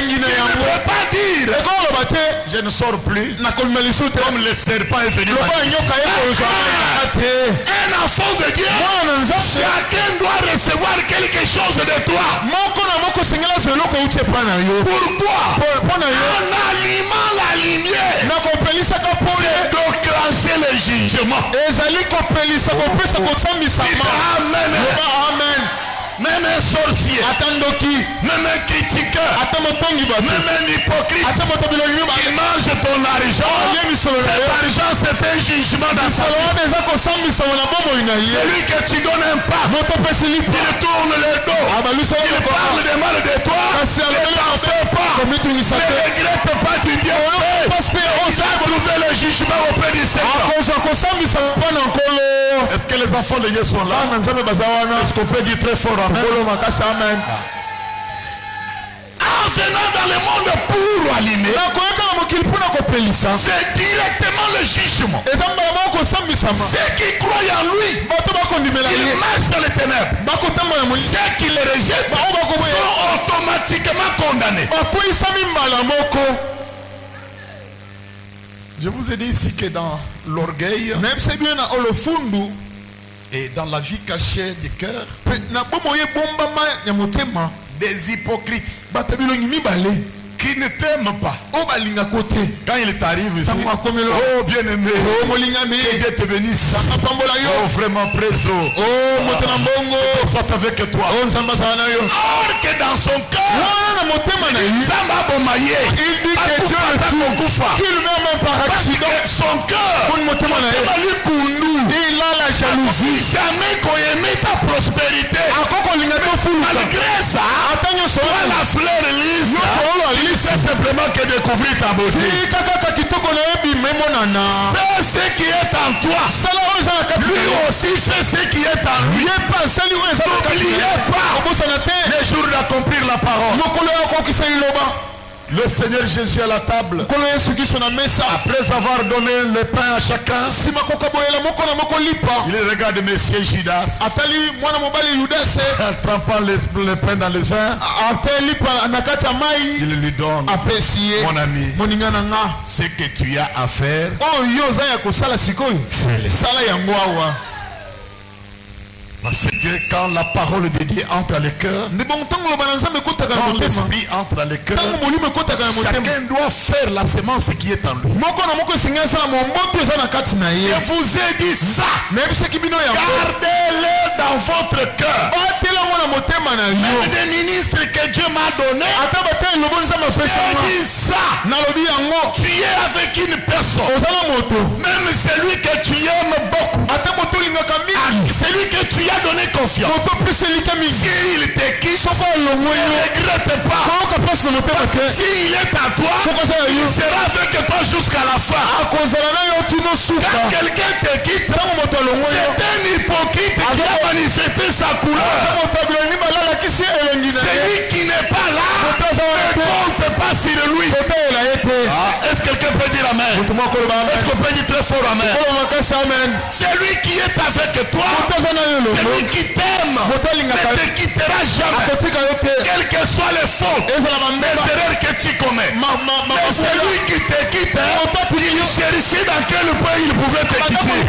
Il ne peut pas dire je ne sors plus comme le serpent est venu. Un enfant de Dieu, chacun doit recevoir quelque chose de toi. Pourquoi? En allumant la lumière, c'est déclencher le jugement. Amen. Même un sorcier, même un critiqueur, même un hypocrite, il mange ton argent. Cet argent, c'est un jugement dans sa vie. Celui que tu donnes un pas, il tourne le dos, il parle de mal de toi, ne t'en fais pas, ne regrette pas du bien fait. On a trouvé le jugement auprès du Seigneur. Est-ce que les enfants de Dieu sont là? Est-ce qu'on peut dire très fort amen? En venant dans le monde pour allumer, c'est directement le jugement. Ceux qui croient en lui, ils marchent dans les ténèbres. Ceux qui le rejettent sont automatiquement condamnés. Je vous ai dit ici que dans l'orgueil et dans la vie cachée du cœur, des hypocrites qui ne t'aiment pas. Quand il t'arrive ici, oh bien-aimé, que Dieu te bénisse. Oh vraiment préso, soit avec toi. Or que dans son cœur, il dit que Dieu est qu'il même par accident. Son cœur, il a la jalousie. Jamais qu'on aimait ta prospérité. Malgré ça, toi la fleur lisse, c'est simplement que découvrir ta beauté. Fais ce qui est en toi. Lui aussi fait ce qui est en lui. N'oubliez pas les jours d'accomplir la parole. Le Seigneur Jésus à la table, après avoir donné le pain à chacun, il regarde Monsieur Judas, trempant le pain dans le vin, il lui donne, mon ami, ce que tu as à faire, fais-le. Parce que quand la parole de Dieu entre dans le cœur, quand l'esprit entre dans le cœur, chacun doit faire la semence qui est en lui. Je vous ai dit ça. Gardez-le dans votre cœur. Même des ministres que Dieu m'a donné, j'ai dit ça. Tu es avec une personne, même celui que tu aimes beaucoup, celui que tu as donné confiance, s'il te quitte, ne regrette pas. S'il est à toi, il sera avec toi jusqu'à la fin. Quand quelqu'un te quitte, c'est un hypocrite qui a manifesté sa couleur. Celui qui n'est pas là ne compte pas sur lui. Est-ce que quelqu'un peut dire amen? Est-ce qu'on peut dire très fort amen? Celui qui est avec toi, celui qui t'aime, ne te quittera jamais. Quelles que soient les fautes, les erreurs que tu commets. Mais celui qui te quitte, il cherchait dans quel point il pouvait te quitter.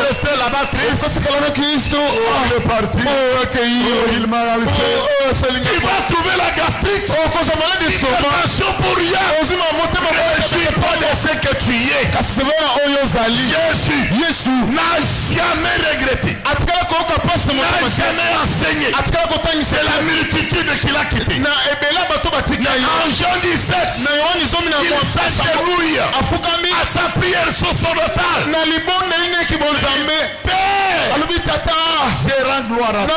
Restez là-bas triste. Il est parti. Il m'a laissé. Tu vas trouver la gastrite. Attention pour rien. Ne suis pas de ce que tu es. Jésus n'a jamais regretté. N'a jamais enseigné. C'est la multitude qu'il a quitté. En Jean 17, il s'agenouille à sa prière sacerdotale. Père, je rends gloire à toi.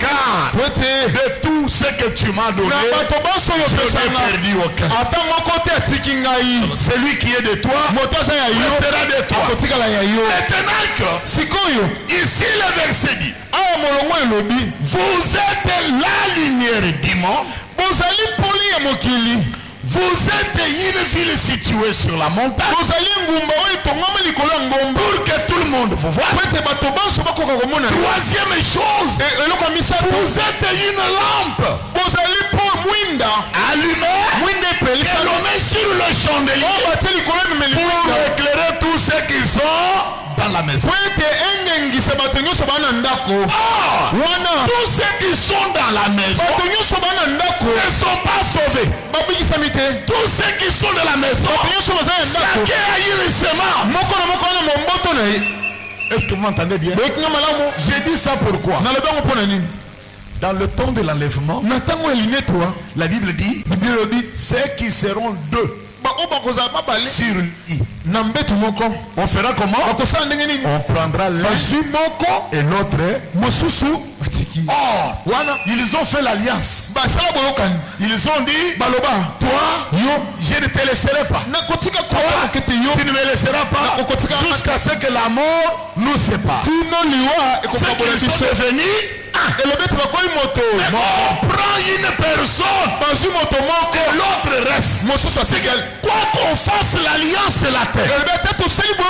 Car de tout ce que tu m'as donné, je n'ai perdu aucun. Celui qui est de toi, restera de toi. Maintenant que, ici le verset dit, vous êtes la lumière du monde. Vous êtes une ville située sur la montagne pour que tout le monde vous voie. Troisième chose, vous êtes une lampe allumée que l'on met sur le chandelier pour éclairer tous ceux qui sont dans la maison. Tous ceux qui sont dans la maison ne sont pas sauvés. Tous ceux qui sont dans la maison, chacun a une semence. Est-ce que vous m'entendez bien? J'ai dit ça pourquoi? Dans le temps de l'enlèvement, la Bible dit ceux qui seront deux sur lui. On fera comment? On prendra l'un et l'autre. Or, ils ont fait l'alliance. Ils ont dit, toi, je ne te laisserai pas. Toi, tu ne me laisseras pas jusqu'à ce que la mort nous sépare. C'est qu'ils sont devenus. On prend une personne et l'autre reste. Quoi qu'on fasse l'alliance de la terre, quoi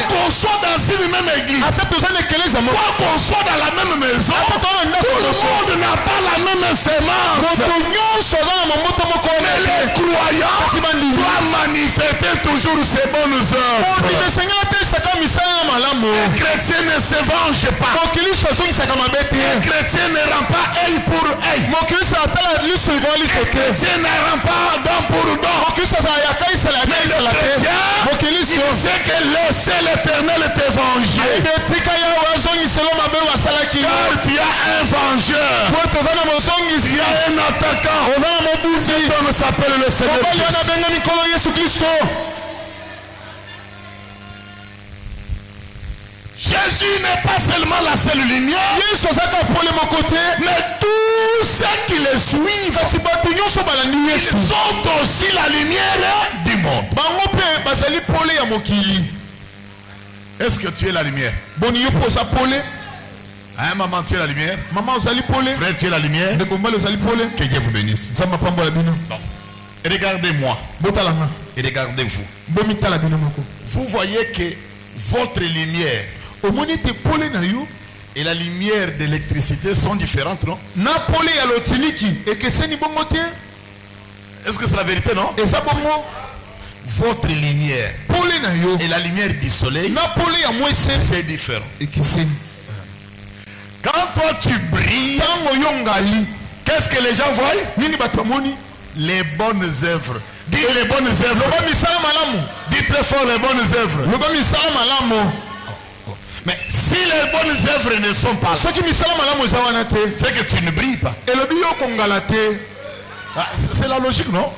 qu'on soit dans une même église, quoi qu'on soit dans la même maison, tout le monde n'a pas la même sémence. Mais les croyants doivent manifester toujours ces bonnes œuvres. Les chrétiens ne se vengent pas. Les chrétiens ne rendent pas œil pour œil. Les chrétiens ne rendent pas dent pour dent. Mais le chrétien, il sait que laisser l'Éternel te venger. Car tu as un vengeur. Tu as un attaquant. Cet homme s'appelle le Seigneur Jésus. Jésus n'est pas seulement la seule lumière, mais tous ceux qui le suivent, ils sont aussi la lumière du monde. Est-ce que tu es la lumière? Hein, maman, tu es la lumière? Frère, tu es la lumière? Que Dieu vous bénisse. Bon. Regardez-moi. Et regardez-vous. Vous voyez que votre lumière et la lumière d'électricité sont différentes, non? Est-ce que c'est la vérité, non? Votre lumière et la lumière du soleil, c'est différent. Quand toi tu brilles, qu'est-ce que les gens voient? Les bonnes œuvres. Dites les bonnes œuvres. Dites très fort les bonnes œuvres. Mais si les bonnes œuvres ne sont pas là, c'est que tu ne brilles pas. C'est la logique, non?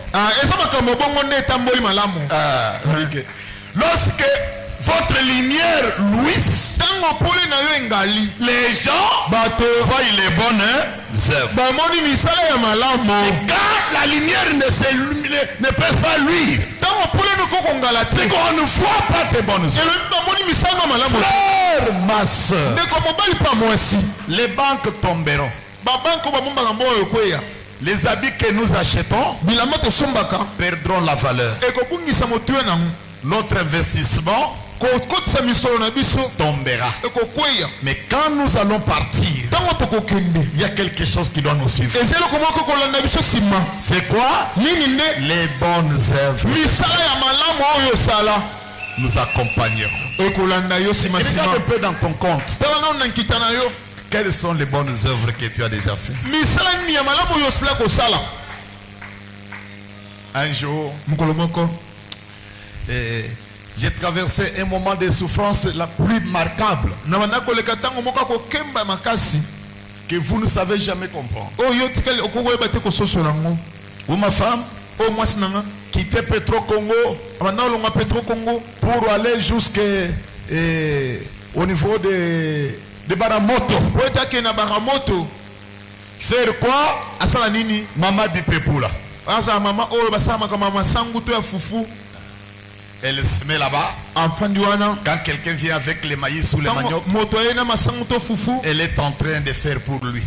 Okay. Lorsque votre lumière luise, les gens voient les bonnes œuvres. Et quand la lumière ne peut pas luire, c'est qu'on ne voit pas tes bonnes œuvres. Frère, ma soeur, les banques tomberont. Les habits que nous achetons perdront la valeur. Notre investissement tombera. Mais quand nous allons partir, il y a quelque chose qui doit nous suivre. C'est quoi? Les bonnes œuvres nous accompagneront. Regarde un peu dans ton compte. Quelles sont les bonnes œuvres que tu as déjà faites? Un jour, j'ai traversé un moment de souffrance la plus marquable. que vous ne savez jamais comprendre. Ou ma femme, quitter Petro Congo pour aller jusqu'au niveau de Baramoto. Faire quoi? Maman Bipepula. Elle se met là-bas. Quand quelqu'un vient avec les maïs ou les manioc, elle est en train de faire pour lui.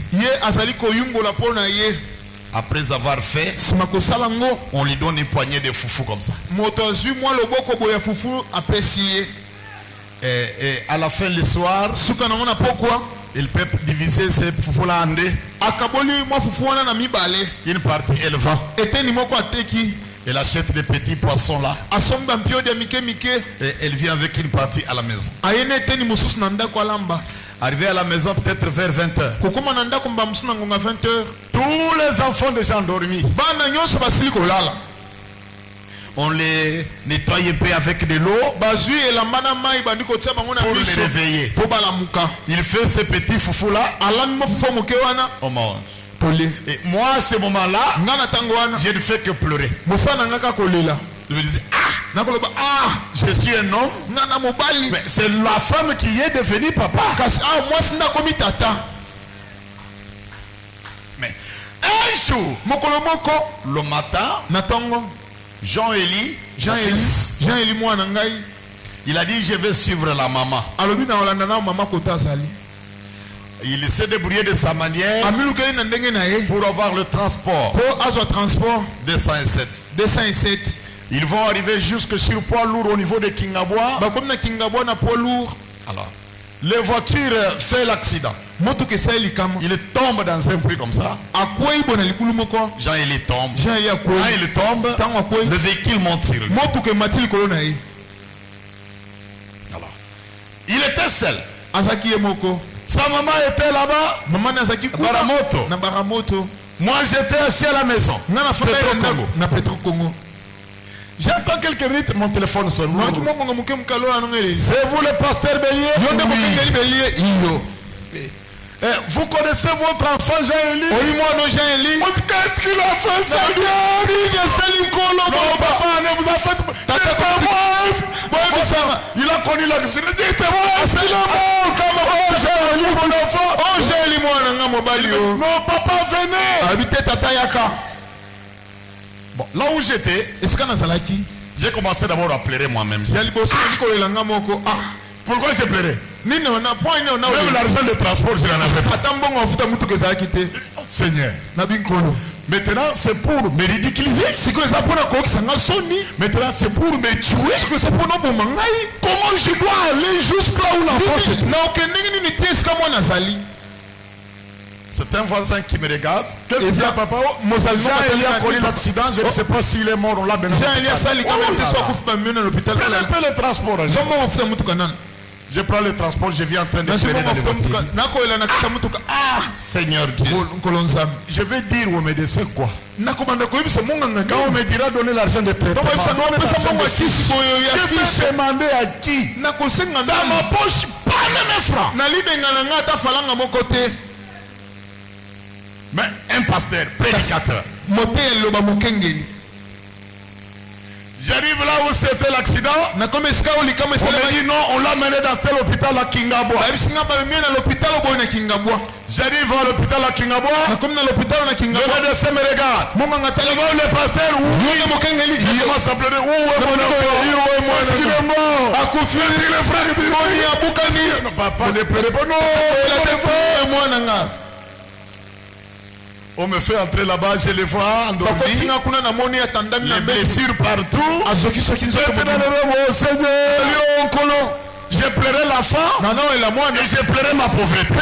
Après avoir fait, on lui donne une poignée de foufou comme ça. Et à la fin du soir, il peut diviser ces foufous-là en deux. Une partie, elle vend. Elle achète des petits poissons là. Et elle vient avec une partie à la maison. Arrivé à la maison peut-être vers 20h. Tous les enfants déjà endormis. On les nettoie un peu avec de l'eau pour les réveiller. Il fait ces petits foufous là. On mange. Et moi à ce moment là, je ne fais que pleurer. Je me disais, je suis un homme, mais c'est la femme qui est devenue papa. Mais un jour, le matin, Jean-Élie, il a dit je vais suivre la maman. Il s'est débrouillé de sa manière pour avoir le transport 207. Ils vont arriver jusque sur poids lourd au niveau de Kingabois. Alors, les voitures fait l'accident. Il tombe dans un puits comme ça. Jean il tombe. Quand il tombe, le véhicule monte sur lui. Alors, il était seul. Sa maman était là-bas. Baramoto. Moi j'étais assis à la maison. Petro Congo. J'entends quelques minutes, mon téléphone sonne. C'est vous le pasteur Bélier? Oui. Vous connaissez votre enfant Jean-Élie? Qu'est-ce qu'il a fait, Seigneur? Non, papa, ne vous a fait. Il a connu l'accident. Dites-moi, c'est le mort comme Jean-Élie, mon enfant. Non, papa, venez. Bon, là où j'étais, j'ai commencé d'abord à pleurer moi-même. Pourquoi j'ai pleuré? Même l'argent de transport, je n'en avais pas. Seigneur. Maintenant, c'est pour me ridiculiser. Maintenant, c'est pour me tuer. Comment je dois aller jusqu'à où l'enfant se trouve? C'est un voisin qui me regarde. Qu'est-ce qu'il y a, papa? Jean-Élie a connu l'accident. Je ne sais pas s'il est mort. On l'a maintenant. Prenez un peu le transport. Je prends le transport. Je viens en train de pleurer dans les voitures. Seigneur Dieu. Je vais dire au médecin quoi? Quand on me dira donner l'argent de traitement, je vais demander à qui? Dans ma poche, pas même un franc. Mais un pasteur, prédicateur. J'arrive là où c'était l'accident. On me dit non, on l'a mené dans tel hôpital à Kingabois. J'arrive à l'hôpital à Kingabois. Le médecin me regarde. C'est le pasteur. Il commence à pleurer. Où est mon enfant? Est-ce qu'il est mort? Est-ce qu'il est frère? Papa ne pleurez pas. Non. On me fait entrer là-bas, je les vois endormis. Les blessures partout. J'ai pleuré la faim et j'ai pleuré ma pauvreté.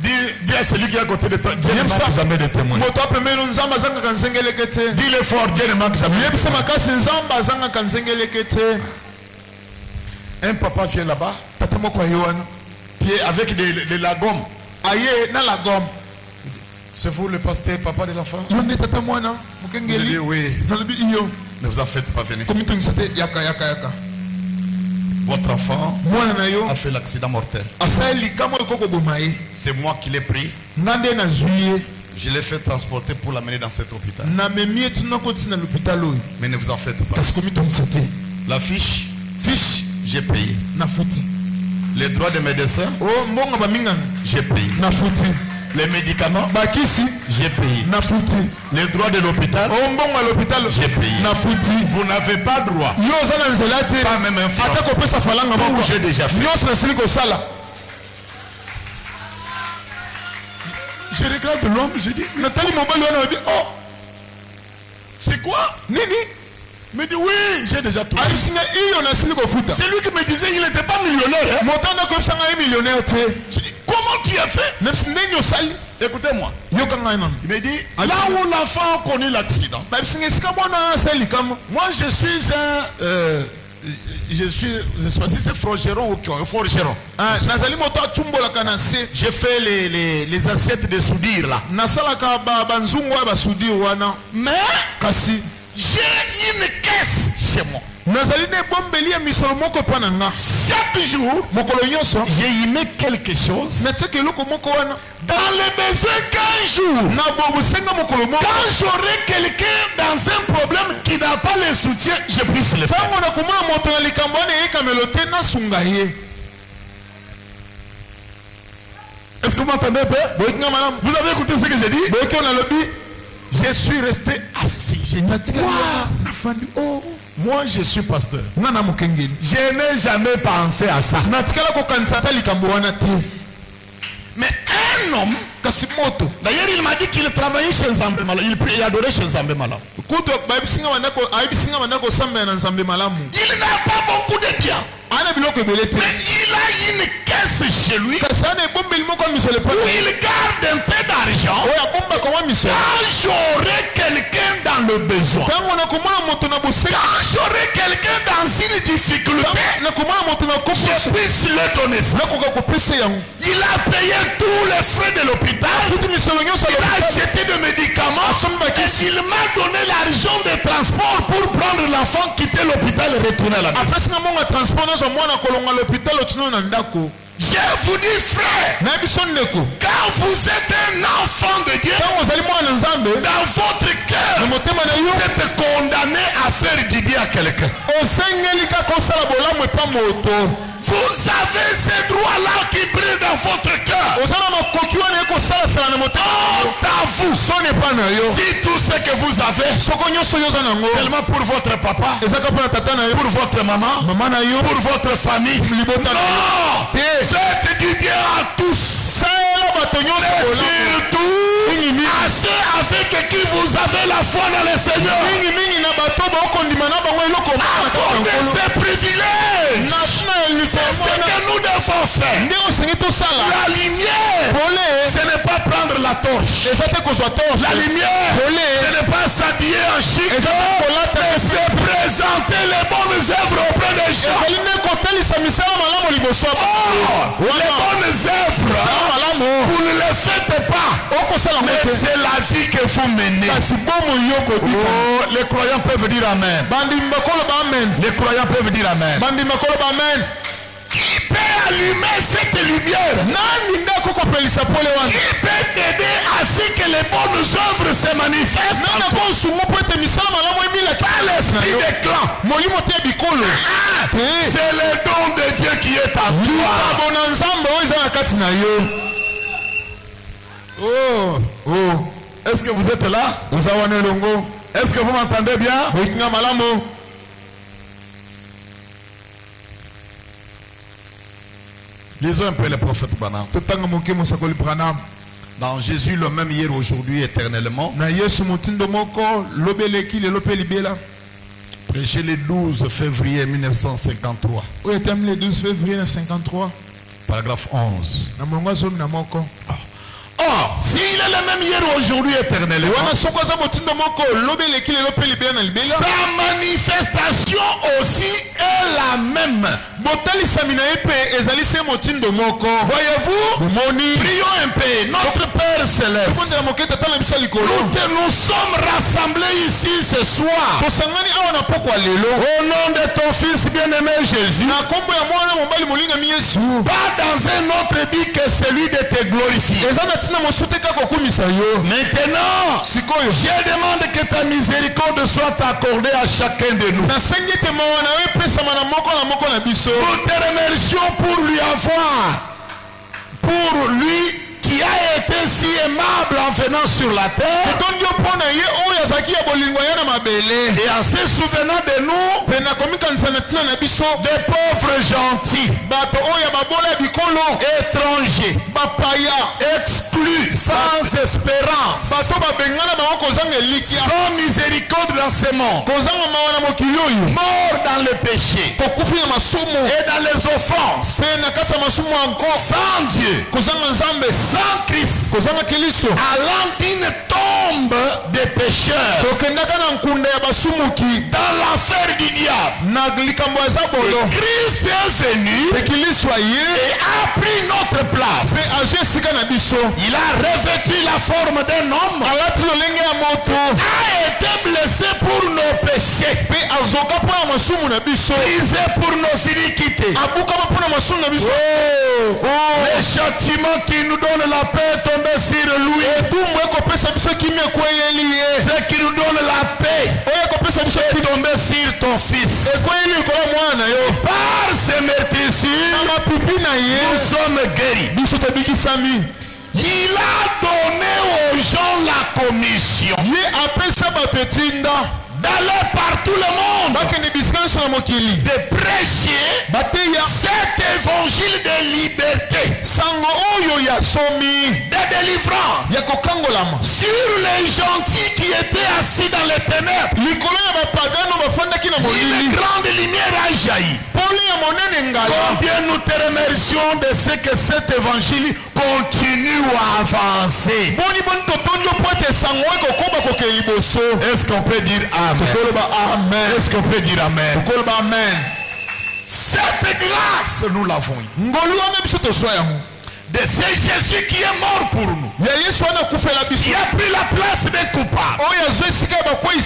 Dis à celui qui est à côté de toi, Dieu ne manque jamais de témoins. Dis-le fort, Dieu ne manque jamais de témoins. Un papa vient là-bas, puis avec de la gomme. C'est vous le pasteur, papa de l'enfant? Il dit oui. Ne vous en faites pas venir. Votre enfant a fait l'accident mortel. C'est moi qui l'ai pris. Je l'ai fait transporter pour l'amener dans cet hôpital. Mais ne vous en faites pas. La fiche, j'ai payé. Les droits des médecins, j'ai payé. Les médicaments, j'ai payé. Les droits de l'hôpital, j'ai payé. Vous n'avez pas droit. Pas même un franc. J'ai déjà fait. Je regarde l'homme, je dis, oh, c'est quoi? Nini? Il me dit, oui, j'ai déjà tout. C'est lui qui me disait qu'il n'était pas millionnaire. Hein? Je dis, comment tu as fait? Écoutez-moi. Il me dit, là où l'enfant a connu l'accident, moi je suis je sais pas si c'est forgeron ou forgeron. J'ai fait les assiettes de soudure là. Mais j'ai une caisse chez moi. Chaque jour, j'ai y mis quelque chose. Dans les besoins qu'un jour, quand j'aurai quelqu'un dans un problème qui n'a pas le soutien, je puisse le faire. Est-ce que vous m'entendez un peu? Vous avez écouté ce que j'ai dit? Je suis resté assis. Moi, je suis pasteur. Je n'ai jamais pensé à ça. Mais un homme, d'ailleurs, il m'a dit qu'il travaillait chez Nzambe Malamu. Il adorait chez Nzambe Malamu. Il n'a pas beaucoup de biens. Mais il a une caisse chez lui où il garde un peu d'argent. Quand j'aurai quelqu'un dans le besoin, quand j'aurai quelqu'un dans une difficulté, je puisse le donner ça. Il a payé tous les frais de l'hôpital. Il a acheté des médicaments. Et il m'a donné l'argent de transport pour prendre l'enfant, quitter l'hôpital et retourner à la maison. Je vous dis, frère, quand vous êtes un enfant de Dieu, dans votre cœur, vous êtes condamné à faire du bien à quelqu'un. Vous avez ces droits-là qui brillent dans votre cœur. Honte à vous. Si tout ce que vous avez, seulement pour votre papa, pour votre maman, pour votre famille, non, faites du bien à tous. Mais surtout à ceux avec qui vous avez la foi dans le Seigneur. Accordez ces privilèges. C'est ce que nous devons faire. La lumière, ce n'est pas prendre la torche. La lumière, ce n'est pas s'habiller en chic, mais c'est présenter les bonnes œuvres auprès des gens. Les bonnes œuvres, vous ne les faites pas, mais c'est la vie que vous menez. Les croyants peuvent dire Amen. Les croyants peuvent dire Amen. Qui peut allumer cette lumière? Qui peut t'aider à ce que les bonnes œuvres se manifestent? Pas l'esprit des clans. C'est le don de Dieu qui est à toi. Oh. Est-ce que vous êtes là? Est-ce que vous m'entendez bien? Lisons un peu le prophète Branham. Dans Jésus le même hier, aujourd'hui, éternellement. Prêché le 12 février 1953. Paragraphe 11. Or, s'il est le même hier, aujourd'hui, éternellement, sa manifestation aussi est la même Voyez-vous, prions un peu. Notre Père Céleste, nous sommes rassemblés ici ce soir au nom de ton Fils bien-aimé Jésus, pas dans un autre but que celui de te glorifier. Maintenant, je demande que ta miséricorde soit accordée à chacun de nous. Nous te remercions pour lui avoir, pour lui qui a été si aimable en venant sur la terre, et en se souvenant de nous, des pauvres gentils, étrangers, exclus, sans espérance, sans miséricorde dans ce monde, morts dans le péché et dans les offenses, sans Dieu, sans Christ, allant d'une tombe des pécheurs dans l'enfer du diable. Christ est venu et a pris notre place. Il a revêtu la forme d'un homme, a été blessé pour nos péchés, brisé pour nos iniquités. Le châtiment qui nous donne la paix est tombé sur lui. Ce qui nous donne la paix est tombé sur ton Fils. Par ces meurtrissures, nous sommes guéris. Il a donné aux gens la commission d'aller par tout le monde, de prêcher cet évangile de liberté, de délivrance sur les gentils qui étaient assis dans les ténèbres. Une grande lumière a jailli. Combien nous te remercions de ce que cet évangile continue à avancer. Est-ce qu'on peut dire Amen? Est-ce qu'on peut dire Amen? Cette grâce, nous l'avons eu. De ce Jésus qui est mort pour nous, qui a pris la place des coupables,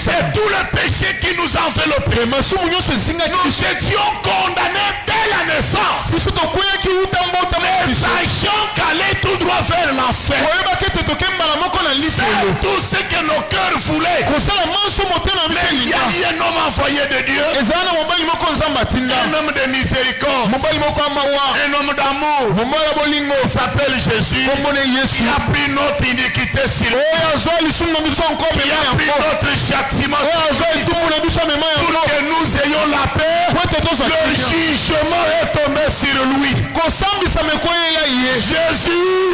et tout le péché qui nous enveloppait. Nous étions condamnés dès la naissance, mais sachant qu'aller tout droit vers l'enfer, c'est tout ce que nos cœurs voulaient. Mais il y a eu un homme envoyé de Dieu, un homme de miséricorde, un homme d'amour, s'appelle Jésus. Il a pris notre iniquité sur lui. Il a pris notre châtiment pour que nous ayons la paix. Le jugement est tombé sur lui.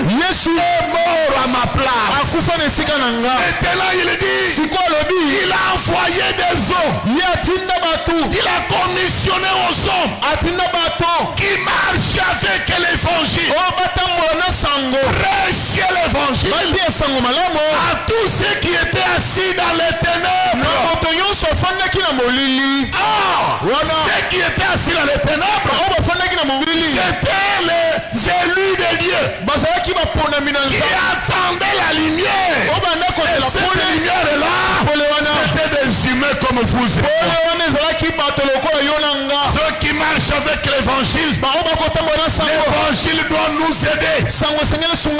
Jésus est mort à ma place. Maintenant il dit, il a envoyé des hommes. Il a commissionné aux hommes qui marchent avec l'évangile. Prêcher l'évangile à tous ceux qui étaient assis dans les ténèbres. Ceux qui étaient assis dans les ténèbres, c'était les élus de Dieu qui attendaient la lumière. Et cette lumière est là, c'était des humains comme vous. Ceux qui marchent avec l'évangile, l'évangile doit nous aider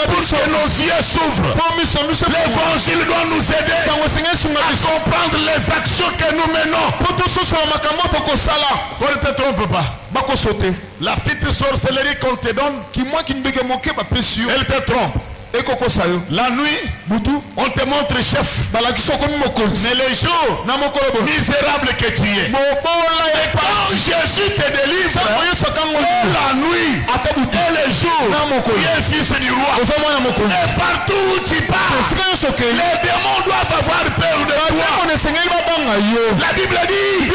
pour que nos yeux s'ouvrent. L'évangile doit nous aider à comprendre les actions que nous menons. On ne te trompe pas. La petite sorcellerie qu'on te donne, elle te trompe. La nuit, on te montre chef. Mais les jours, misérable que tu es. Et quand Jésus te délivre, la nuit et les jours, tu es fils du roi. Et partout où tu pars, les démons doivent avoir peur de toi. La Bible dit,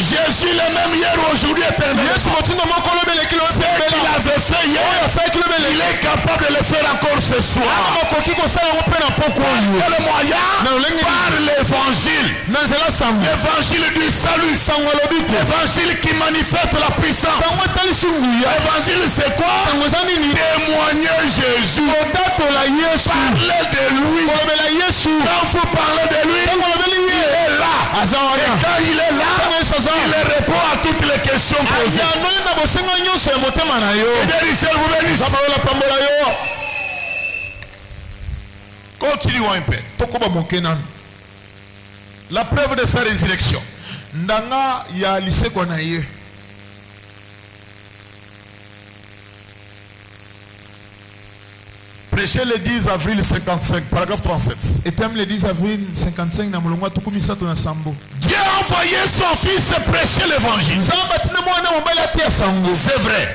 Jésus le même hier, aujourd'hui, éternellement. Ce qu'il avait fait hier, il est capable de le faire encore ce soir. Quel moyen? Par l'évangile. L'évangile du salut. L'évangile qui manifeste la puissance. L'évangile c'est quoi? Témoigner Jésus. Parler de lui. Quand vous parlez de lui, il est là. Et quand il est là, il répond à toutes les questions posées. Continuons un peu. La preuve de sa résurrection. Prêché le 10 avril 55, paragraphe 37. Et puis le 10 avril 55, Dieu a envoyé son fils prêcher l'évangile. C'est vrai.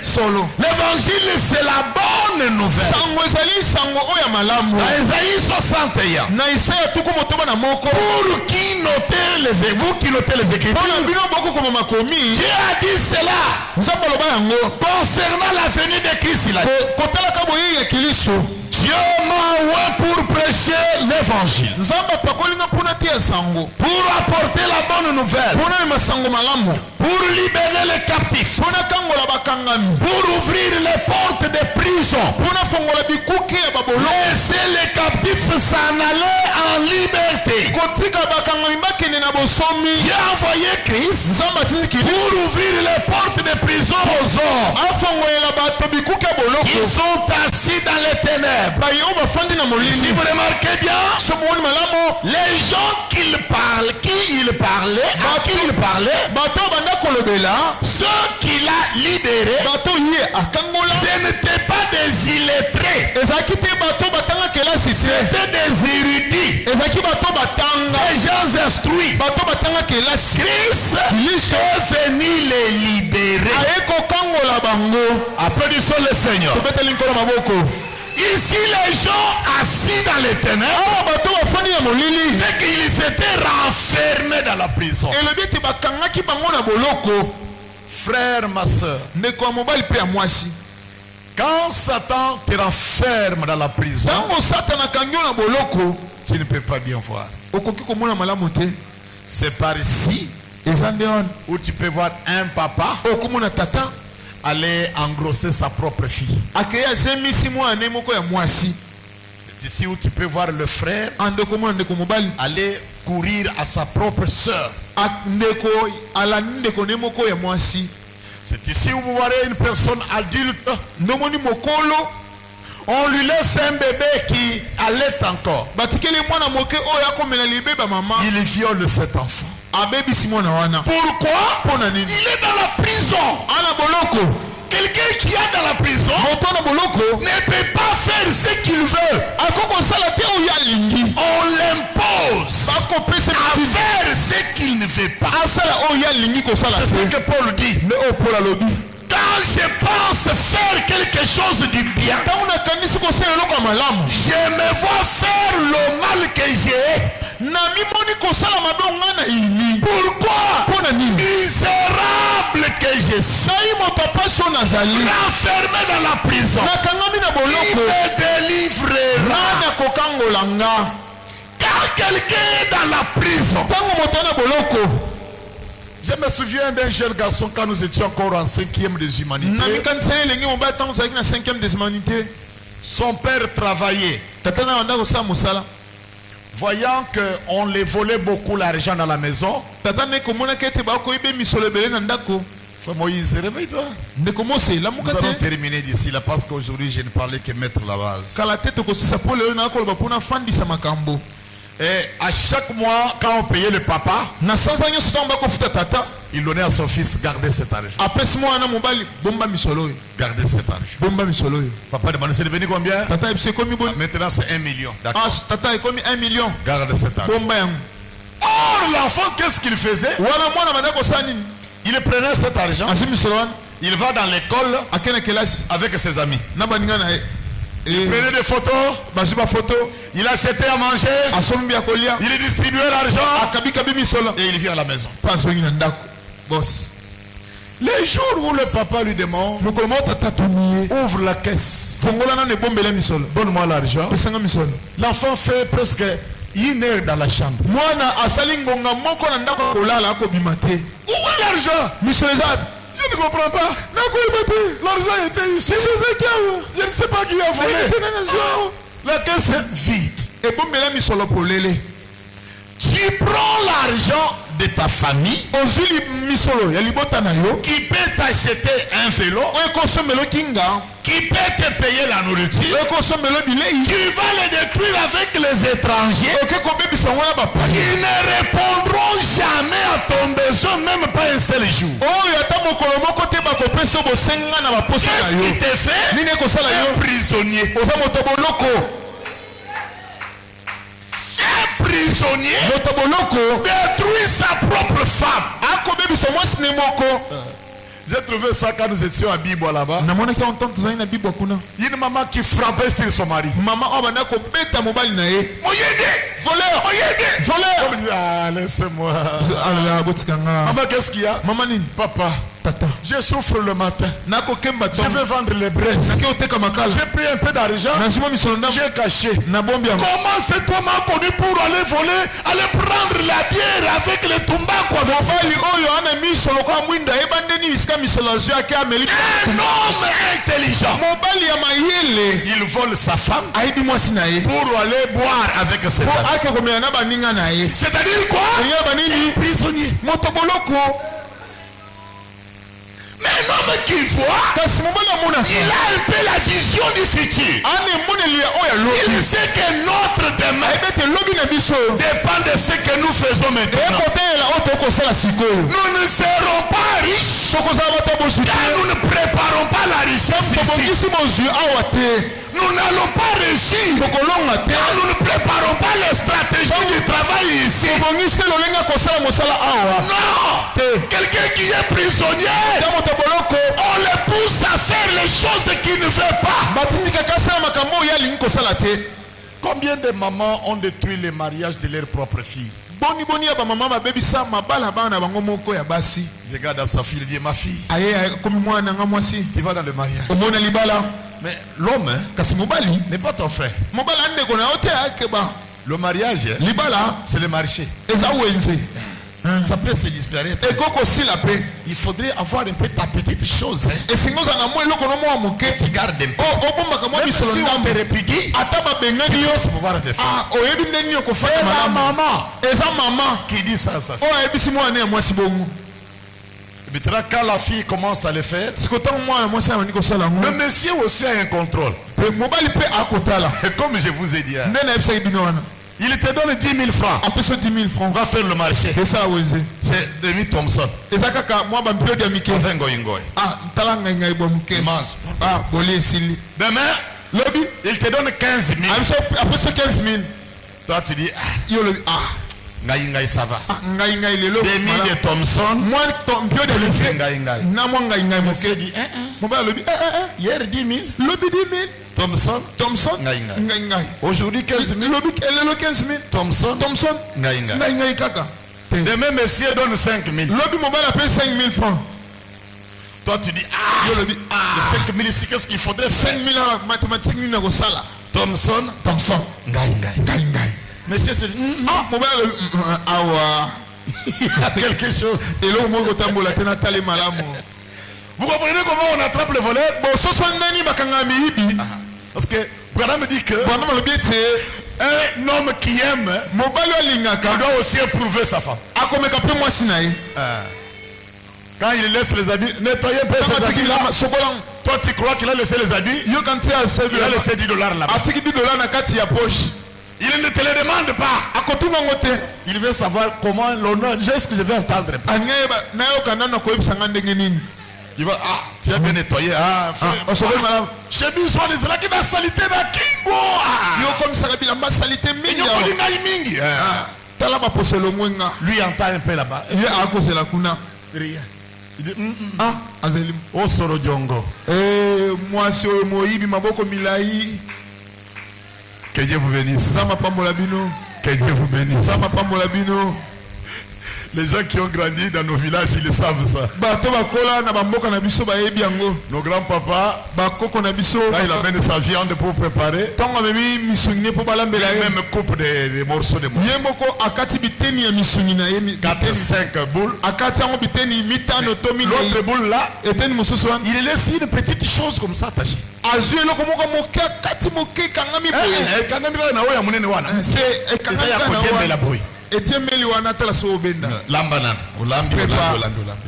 L'évangile c'est la bonne nouvelle. Dans Isaïe 61. Pour qui notez vous qui notez les Écritures, Dieu a dit cela concernant la venue de Christ. Dieu m'a envoyé pour prêcher l'évangile, pour apporter la bonne nouvelle, pour libérer les captifs, pour ouvrir les portes des prisons, laisser les captifs s'en aller en liberté. Dieu a envoyé Christ pour ouvrir les portes des prisons aux hommes qui sont assis dans les ténèbres. Si vous remarquez bien, les gens qui il parlait, ceux qu'il a libérés, ce n'étaient pas des illettrés, c'était des érudits, des gens instruits. Christ est venu les libérer. Applaudissons le Seigneur. Ici, les gens assis dans les ténèbres, c'est qu'ils étaient renfermés dans la prison. Frère, ma soeur, quand Satan te renferme dans la prison, tu ne peux pas bien voir. C'est par ici où tu peux voir un papa aller engrosser sa propre fille. C'est ici où tu peux voir le frère aller courir à sa propre soeur. C'est ici où vous voyez une personne adulte, on lui laisse un bébé qui allait encore. Il viole cet enfant. Pourquoi? Il est dans la prison. Quelqu'un qui est dans la prison ne peut pas faire ce qu'il veut. On l'impose à faire ce qu'il ne fait pas. C'est ce que Paul dit. Quand je pense faire quelque chose du bien, je me vois faire le mal que j'ai. Pourquoi? Misérable que je suis, renfermé dans la prison, qui me délivrera? Quand quelqu'un est dans la prison, je me souviens d'un jeune garçon quand nous étions encore en 5e des humanités. Son père travaillait. Voyant qu'on les volait beaucoup l'argent dans la maison, Frère Moïse, réveille-toi. Nous allons terminer d'ici là parce qu'aujourd'hui je ne parlais que mettre la base. Et à chaque mois, quand on payait le papa, il donnait à son fils garder cet argent. Garder cet argent. Papa demandait, c'est devenu combien? Maintenant c'est 1 million. D'accord. Garde cet argent. Or l'enfant, qu'est-ce qu'il faisait? Il prenait cet argent, il va dans l'école avec ses amis. Il prenait des photos, il achetait à manger, il distribuait l'argent et il vient à la maison. Les jours où le papa lui demande, ouvre la caisse, donne-moi l'argent. L'enfant fait presque 1 heure dans la chambre. Où est l'argent? Je ne comprends pas. L'argent était ici. Je ne sais pas qui a volé. La caisse est vide. Tu prends l'argent de ta famille qui peut t'acheter un vélo, qui peut te payer la nourriture. Tu vas le détruire avec les étrangers qui ne répondront jamais à ton besoin, même pas un seul jour. Qu'est-ce qui te fait un prisonnier? Prisonnier détruit sa propre femme. J'ai trouvé ça quand nous étions à Bibo là-bas. Une maman qui frappait sur son mari. Voleur, voleur. Ah, laissez-moi. Maman, qu'est-ce qu'il y a? Papa, je souffre le matin. Je vais vendre les braises. J'ai pris un peu d'argent. J'ai caché. Comment c'est toi m'a connu pour aller voler, aller prendre la bière avec les tumbako? Un homme intelligent. Il vole sa femme pour aller boire avec ses amis. C'est-à-dire quoi? Un prisonnier. Mais un homme qui voit, il a un peu la vision du futur. Il sait que notre demain dépend de ce que nous faisons maintenant. Nous ne serons pas riches car nous ne préparons pas la richesse ici. Nous n'allons pas réussir car nous ne préparons pas les stratégies du travail ici. Non, quelqu'un qui est prisonnier, on le pousse à faire les choses qu'il ne veut pas. Combien de mamans ont détruit les mariages de leurs propres filles? Regarde à sa fille, il dit ma fille, tu vas dans le mariage. Mais l'homme n'est pas ton frère. Le mariage, c'est le marché. Ça peut se disparaître. Il faudrait avoir un peu ta petite chose. Que tu gardes un peu. Même si on te répudie, tu oses pouvoir te faire. C'est la maman qui dit ça à sa fille. Quand la fille commence à le faire, le monsieur aussi a un contrôle. Et comme je vous ai dit, il te donne 10 000 francs. On va faire le marché. C'est Demi Thompson. Demain, il te donne 15 000. Toi tu dis, ça va. Demi de Thompson. Monsieur dit, hier 10 000. Thompson. Aujourd'hui 15 000. Thompson. Demain, monsieur donne 5 000. francs. Toi, tu dis, les 5 000 ici, qu'est-ce qu'il faudrait faire? 5 000 mathématiques. Thompson. Monsieur, c'est... il y a quelque chose. Vous comprenez comment on attrape le voleur? Parce que Branham me dit que un homme qui aime doit aussi éprouver sa femme. Quand il laisse les habits, nettoyer un peu ses habits là. Toi tu crois qu'il a laissé les habits? Il a laissé $10 là-bas. Il ne te le demande pas. Il veut savoir comment l'honneur. Est-ce que je vais entendre? Il va, tu as bien nettoyé. Chez Bisouan, c'est là qu'il a salité la kingo. Lui entend un peu là-bas. Rien. Il dit, oh Soro Djongo. Que Dieu vous bénisse. Que Dieu vous bénisse. Les gens qui ont grandi dans nos villages, ils le savent ça. Nos grands-papas, quand il amène sa viande pour préparer, il même coupe des morceaux de bois. 4-5 boules. L'autre boule là, il laisse une petite chose comme ça attachée.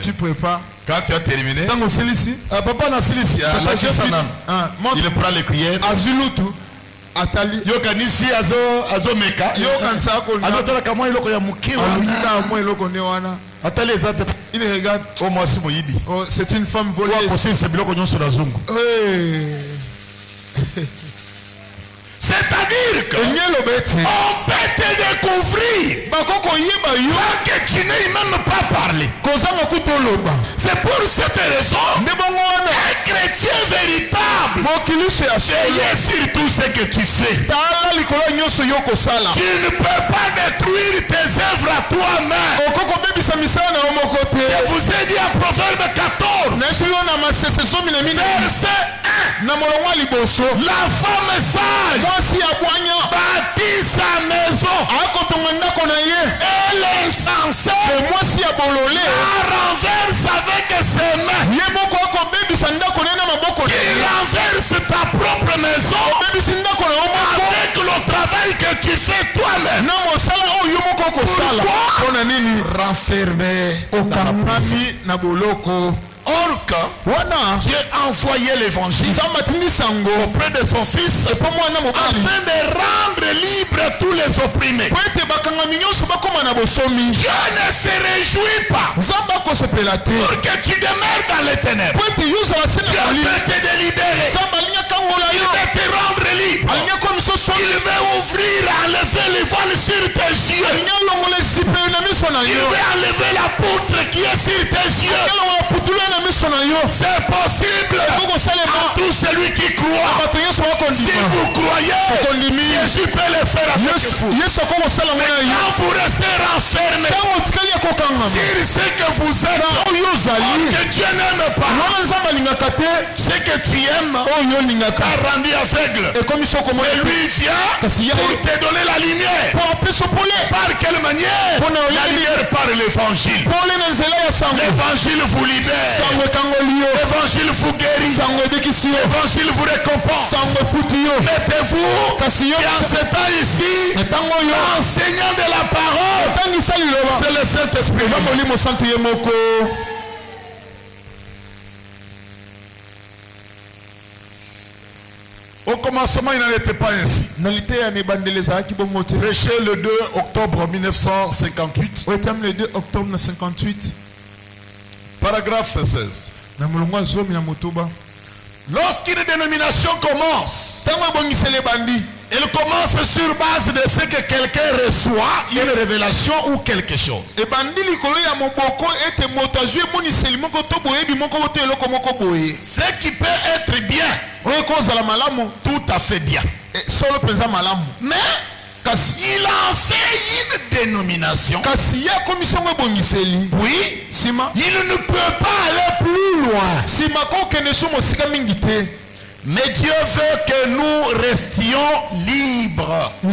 Tu prépares. Quand tu as terminé, papa n'a silisi, il prend les cuillères. Atali yokanisi azo meka anotala kama iloko ya mukiwa atali ezate il regarde au moins si moyibi c'est une femme volée c'est biloko nyonso na zungu. C'est-à-dire que on peut te découvrir que tu n'aies même pas parlé. C'est pour cette raison un chrétien véritable veille sur tout ce que tu fais. Tu ne peux pas détruire tes œuvres à toi-même. Je vous ai dit en Proverbe 14 verset 1, la femme sage bâtit sa maison et l'insensé la renverse avec ses mains. Il renverse ta propre maison avec le travail que tu fais toi-même. Pourquoi renfermer la prison? Or que Dieu a envoyé l'évangile auprès de son fils afin de rendre libre tous les opprimés. Dieu ne se réjouit pas pour que tu demeures dans les ténèbres. Dieu veut te délibérer. Il veut te rendre libre. Il veut ouvrir, enlever les voiles sur tes yeux. Il veut enlever la poutre qui est sur tes yeux. C'est possible à tout celui qui croit. Si vous croyez, Jésus peut le faire avec vous. Mais quand vous restez renfermé sur ce que vous êtes, que Dieu n'aime pas, ce que tu aimes t'a rendu aveugle. Et lui vient pour te donner la lumière. Par quelle manière? La lumière par l'évangile. L'évangile vous libère. L'évangile vous guérit. L'évangile vous récompense. Mettez-vous et en ce temps ici, enseignant de la parole, c'est le Saint-Esprit. Au commencement, il n'en était pas ainsi. Prêché le 2 octobre 1958. Le 2 octobre 1958. Paragraphe 16. Lorsqu'une dénomination commence, elle commence sur base de ce que quelqu'un reçoit, une révélation ou quelque chose. Ce qui peut être bien, tout à fait bien. Mais il en fait une dénomination. Oui, il ne peut pas aller plus loin. Mais Dieu veut que nous restions libres. Il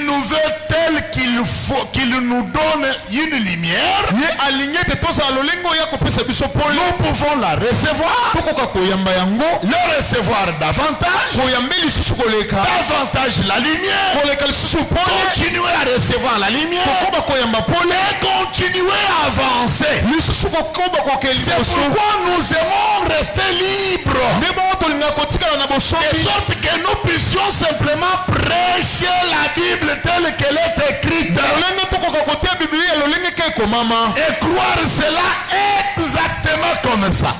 nous veut tel qu'il nous donne une lumière. Nous pouvons la recevoir. Le recevoir davantage. Davantage la lumière. Continuer à recevoir la lumière. Et continuer à avancer. C'est pourquoi nous aimons rester libres. De sorte que nous puissions simplement prêcher la Bible telle qu'elle est écrite. Et croire cela exactement comme ça.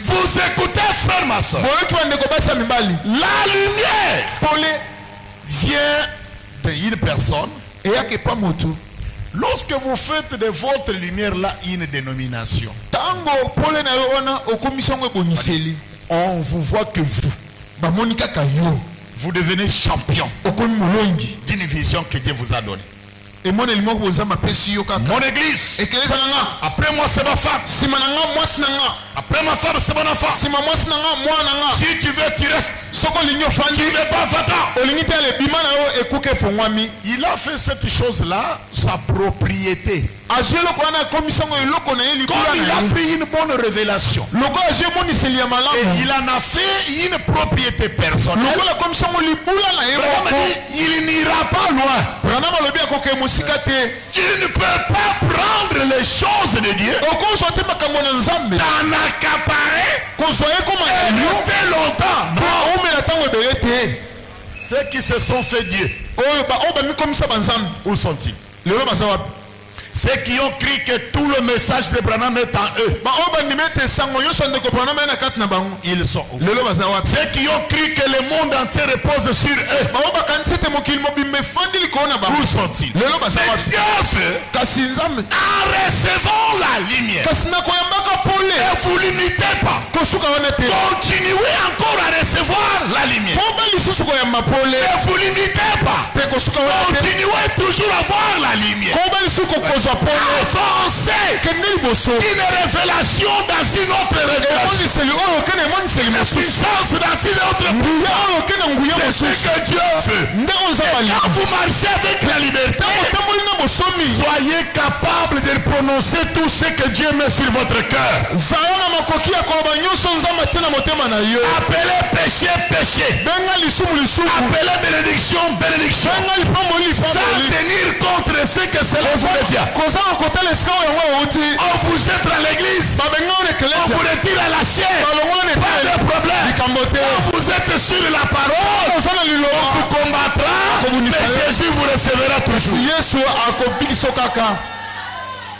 Vous écoutez, frère ma soeur. La lumière vient d'une personne. Lorsque vous faites de votre lumière là une dénomination, on vous voit que vous. vous devenez champion d'une vision que Dieu vous a donnée. Mon église, après moi c'est ma femme, après ma femme c'est mon enfant. Si tu veux tu restes, tu ne veux pas va-t'en. Il a fait cette chose là sa propriété. Comme il a pris une bonne révélation et il en a fait une propriété personnelle, il n'ira pas loin. Tu ne peux pas prendre les choses de Dieu, t'en accaparer et rester longtemps. Non. Ceux qui se sont fait Dieu, où sont-ils? Ceux qui ont cru que tout le message de Branham est en eux, ils sont où? Ceux qui ont cru que le monde entier repose sur eux, où sont-ils? Mais Dieu veut, en recevant la lumière, ne vous limitez pas, continuez encore à recevoir la lumière. Ne vous limitez pas, continuez toujours à voir la lumière. Avancez une révélation dans une autre révélation, une puissance dans une autre puissance. C'est ce que Dieu veut. Et quand vous marchez avec la liberté, soyez capable de prononcer tout ce que Dieu met sur votre cœur. Appelez péché, péché. Appelez bénédiction, bénédiction. Sans tenir compte de ce que cela vous devient. On vous jette à l'église, on vous retire à la chair, pas de problème. Quand vous êtes sur la parole, on vous combattra, mais Jésus vous recevra toujours.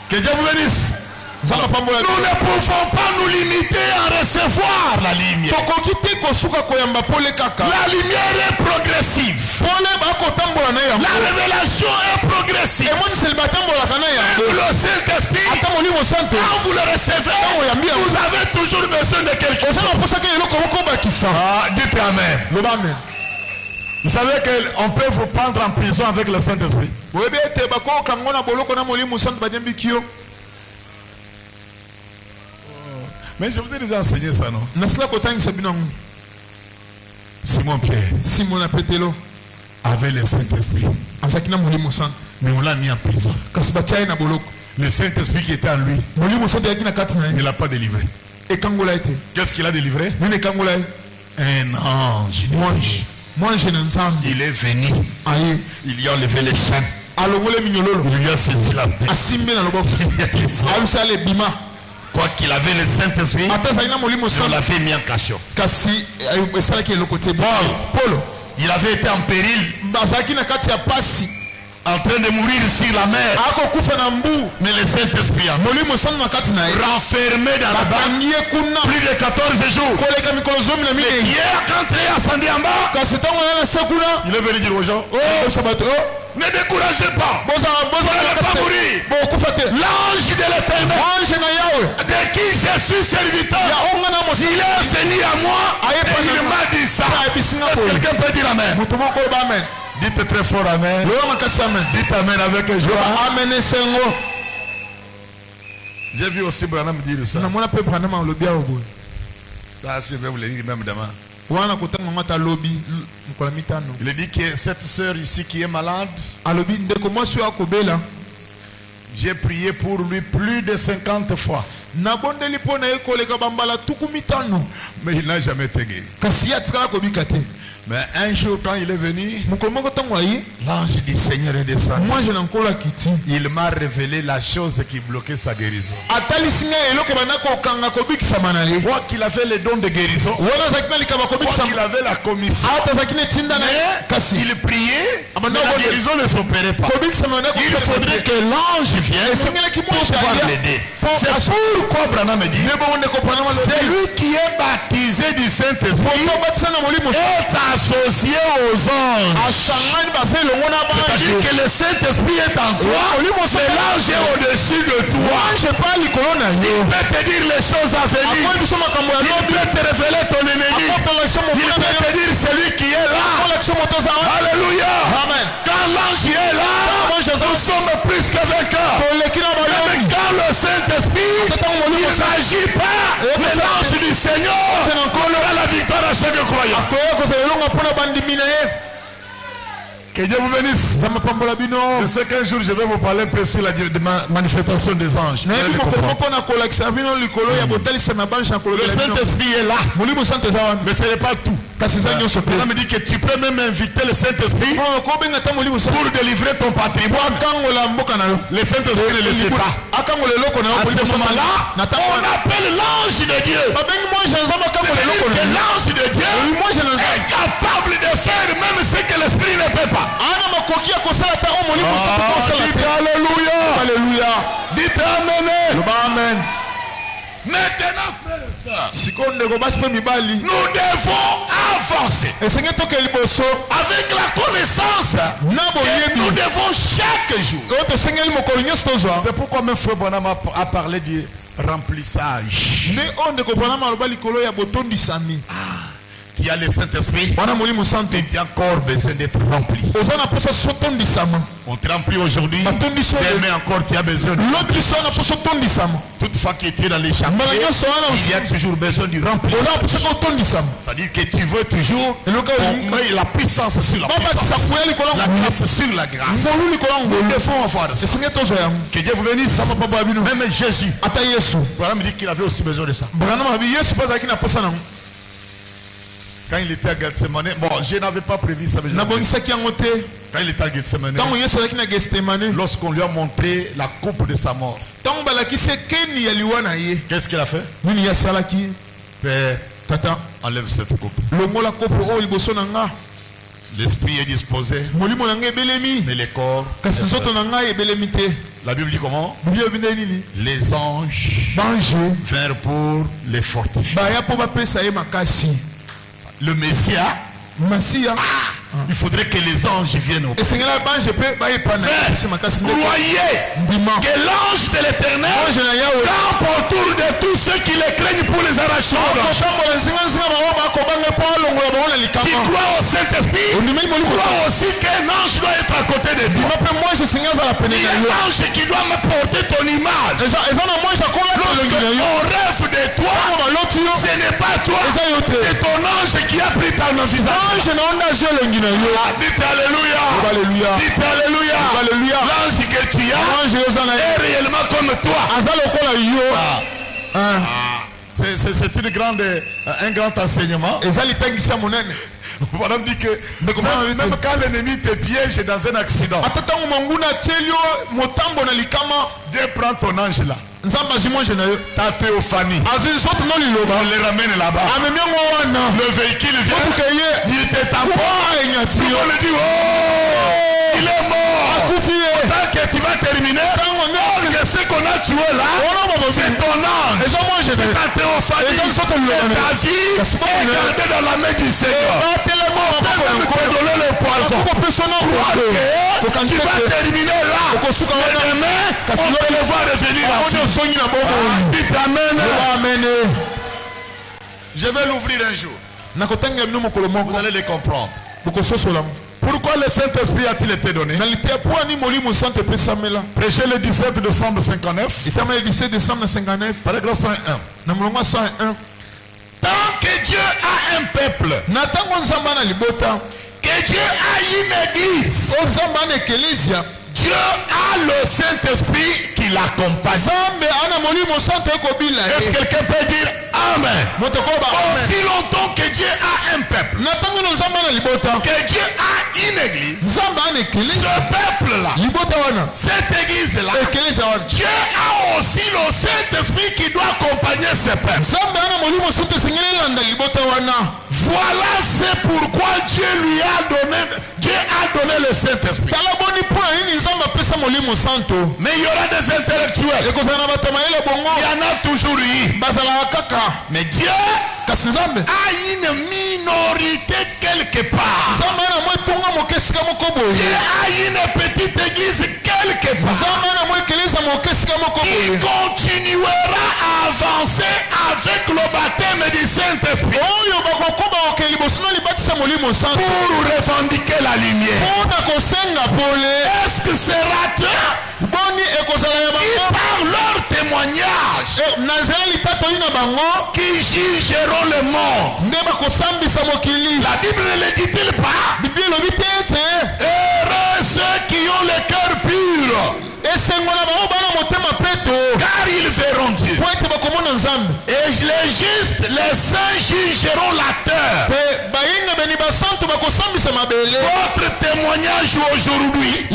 Que Dieu vous bénisse. Nous ne pouvons pas nous limiter à recevoir la lumière. La lumière est progressive. La révélation est progressive. Le Saint-Esprit, quand vous le recevez, vous avez toujours besoin de quelque chose. Dites Amen. Vous savez qu'on peut vous prendre en prison avec le Saint-Esprit. Mais je vous ai déjà enseigné ça, non? Simon Pierre avait le Saint-Esprit, mais on l'a mis en prison. Le Saint-Esprit qui était en lui, il ne l'a pas délivré. Qu'est-ce qu'il a délivré? Un ange. Il est venu, il lui a enlevé les chaînes, il lui a saisi la main. Quoi qu'il avait le Saint-Esprit, on l'avait mis en cachot. Paul, il avait été en péril, en train de mourir sur la mer, mais le Saint-Esprit renfermé dans la banque plus de 14 jours. Mais hier, quand il est ascendu en bas, il est venu dire aux gens, ne découragez pas, vous n'allez pas mourir. L'ange de l'Éternel, de qui je suis serviteur, il est venu à moi et il m'a dit ça. Est-ce que quelqu'un peut dire Amen? Dites très fort Amen. Dites Amen avec joie. J'ai vu aussi Branham dire ça. Je vais vous le dire même demain. Il a dit que cette sœur ici qui est malade, j'ai prié pour lui plus de 50 fois. Mais il n'a jamais été guéri. Mais un jour quand il est venu, l'ange du Seigneur est descendu. Il m'a révélé la chose qui bloquait sa guérison. Quoi qu'il avait le don de guérison, quoi qu'il avait la commission, mais il priait, mais la guérison ne s'opérait pas. Il faudrait que l'ange vienne pour pouvoir l'aider. C'est pourquoi Branham me dit, celui qui est baptisé du Saint-Esprit est associé aux anges. C'est-à-dire que le Saint-Esprit est en toi, et l'ange est au-dessus de toi. Il peut te dire les choses à venir. Il peut te révéler ton ennemi. Il peut te dire celui qui est là. Alléluia. Amen. Quand l'ange est là, nous sommes plus que vainqueurs. Mais quand le Saint-Esprit n'agit pas, l'ange du Seigneur donnera la victoire à chaque croyant. Que Dieu vous bénisse. Je sais qu'un jour je vais vous parler précis de la manifestation des anges. Le Saint-Esprit est là. Mais ce n'est pas tout. On me dit que tu peux même inviter le Saint-Esprit pour délivrer ton patrimoine. Le Saint-Esprit ne le fait pas. À ce moment-là, on appelle l'ange de Dieu. C'est-à-dire que l'ange de Dieu est capable de faire même ce que l'Esprit ne peut pas. Dites alléluia. Alléluia. Dites amen. Maintenant, frères et sœurs, nous devons avancer avec la connaissance que nous devons chaque jour. C'est pourquoi même frère Bonham a parlé du remplissage. Tu as le Saint-Esprit, et tu as encore besoin d'être rempli. On te remplit aujourd'hui, demain encore tu as besoin de remplir. Toutefois que tu es dans les chantiers, il y a toujours besoin du remplissage. C'est-à-dire que tu veux toujours la puissance sur la puissance, la grâce sur la grâce. Nous devons avoir ça. Que Dieu vous bénisse. Même Jésus, voilà me dit qu'il avait aussi besoin de ça. Quand il était à Gethsemane, bon, je n'avais pas prévu ça, mais quand il était à Gethsemane, lorsqu'on lui a montré la coupe de sa mort, qu'est-ce qu'il a fait? Père, enlève cette coupe. L'esprit est disposé, mais le corps la Bible dit comment? Les anges vinrent pour les fortifier. Le Messie, il faudrait que les anges viennent au croyez que l'ange de l'Éternel campe autour de tous ceux qui les craignent pour les arracher. Qui croient au Saint-Esprit, croient aussi qu'un ange doit être à côté de toi. Il y a un ange qui doit me porter ton image. On rêve de toi, ce n'est pas toi, c'est ton ange qui a pris ton visage. Dites alléluia. Dites alléluia. L'ange que tu as est réellement comme toi. C'est un grand enseignement. Madame dit que même quand l'ennemi te piège dans un accident, Dieu prend ton ange là. Ta théophanie, on les ramène là-bas. Le véhicule vient, il te tape, on le dit, oh, il est mort. Tant que tu vas terminer, que ce qu'on a tué là, c'est ton ange, c'est ta théophanie, et ta vie est gardée dans la main du Seigneur. On peut même te donner le poison. Tu vas terminer là, et demain, on te le voit revenir là. Dites amen. Je vais l'ouvrir un jour. Vous allez les comprendre. Pourquoi le Saint-Esprit a-t-il été donné? Prêché le 17 décembre 59. Paragraphe 101. Tant que Dieu a un peuple, que Dieu a une église, Dieu a le Saint-Esprit qui l'accompagne. Est-ce que quelqu'un peut dire Amen? Aussi longtemps que Dieu a un peuple, que Dieu a une église, ce peuple-là, cette église-là, Dieu a aussi le Saint-Esprit qui doit accompagner ce peuple. Voilà, c'est pourquoi Dieu a donné le Saint-Esprit. Mais il y aura des intellectuels. Il y en a toujours eu. Mais Dieu a une minorité quelque part. Dieu a une petite église quelque part. Il continuera à avancer avec le baptême du Saint-Esprit pour revendiquer la lumière. Est-ce que c'est raté? Qui par leur témoignage qui jugeront le monde. La Bible ne le dit-il pas? Heureux ceux qui ont le cœur pur, car ils verront Dieu. Et les justes, les saints jugeront la terre. Votre témoignage aujourd'hui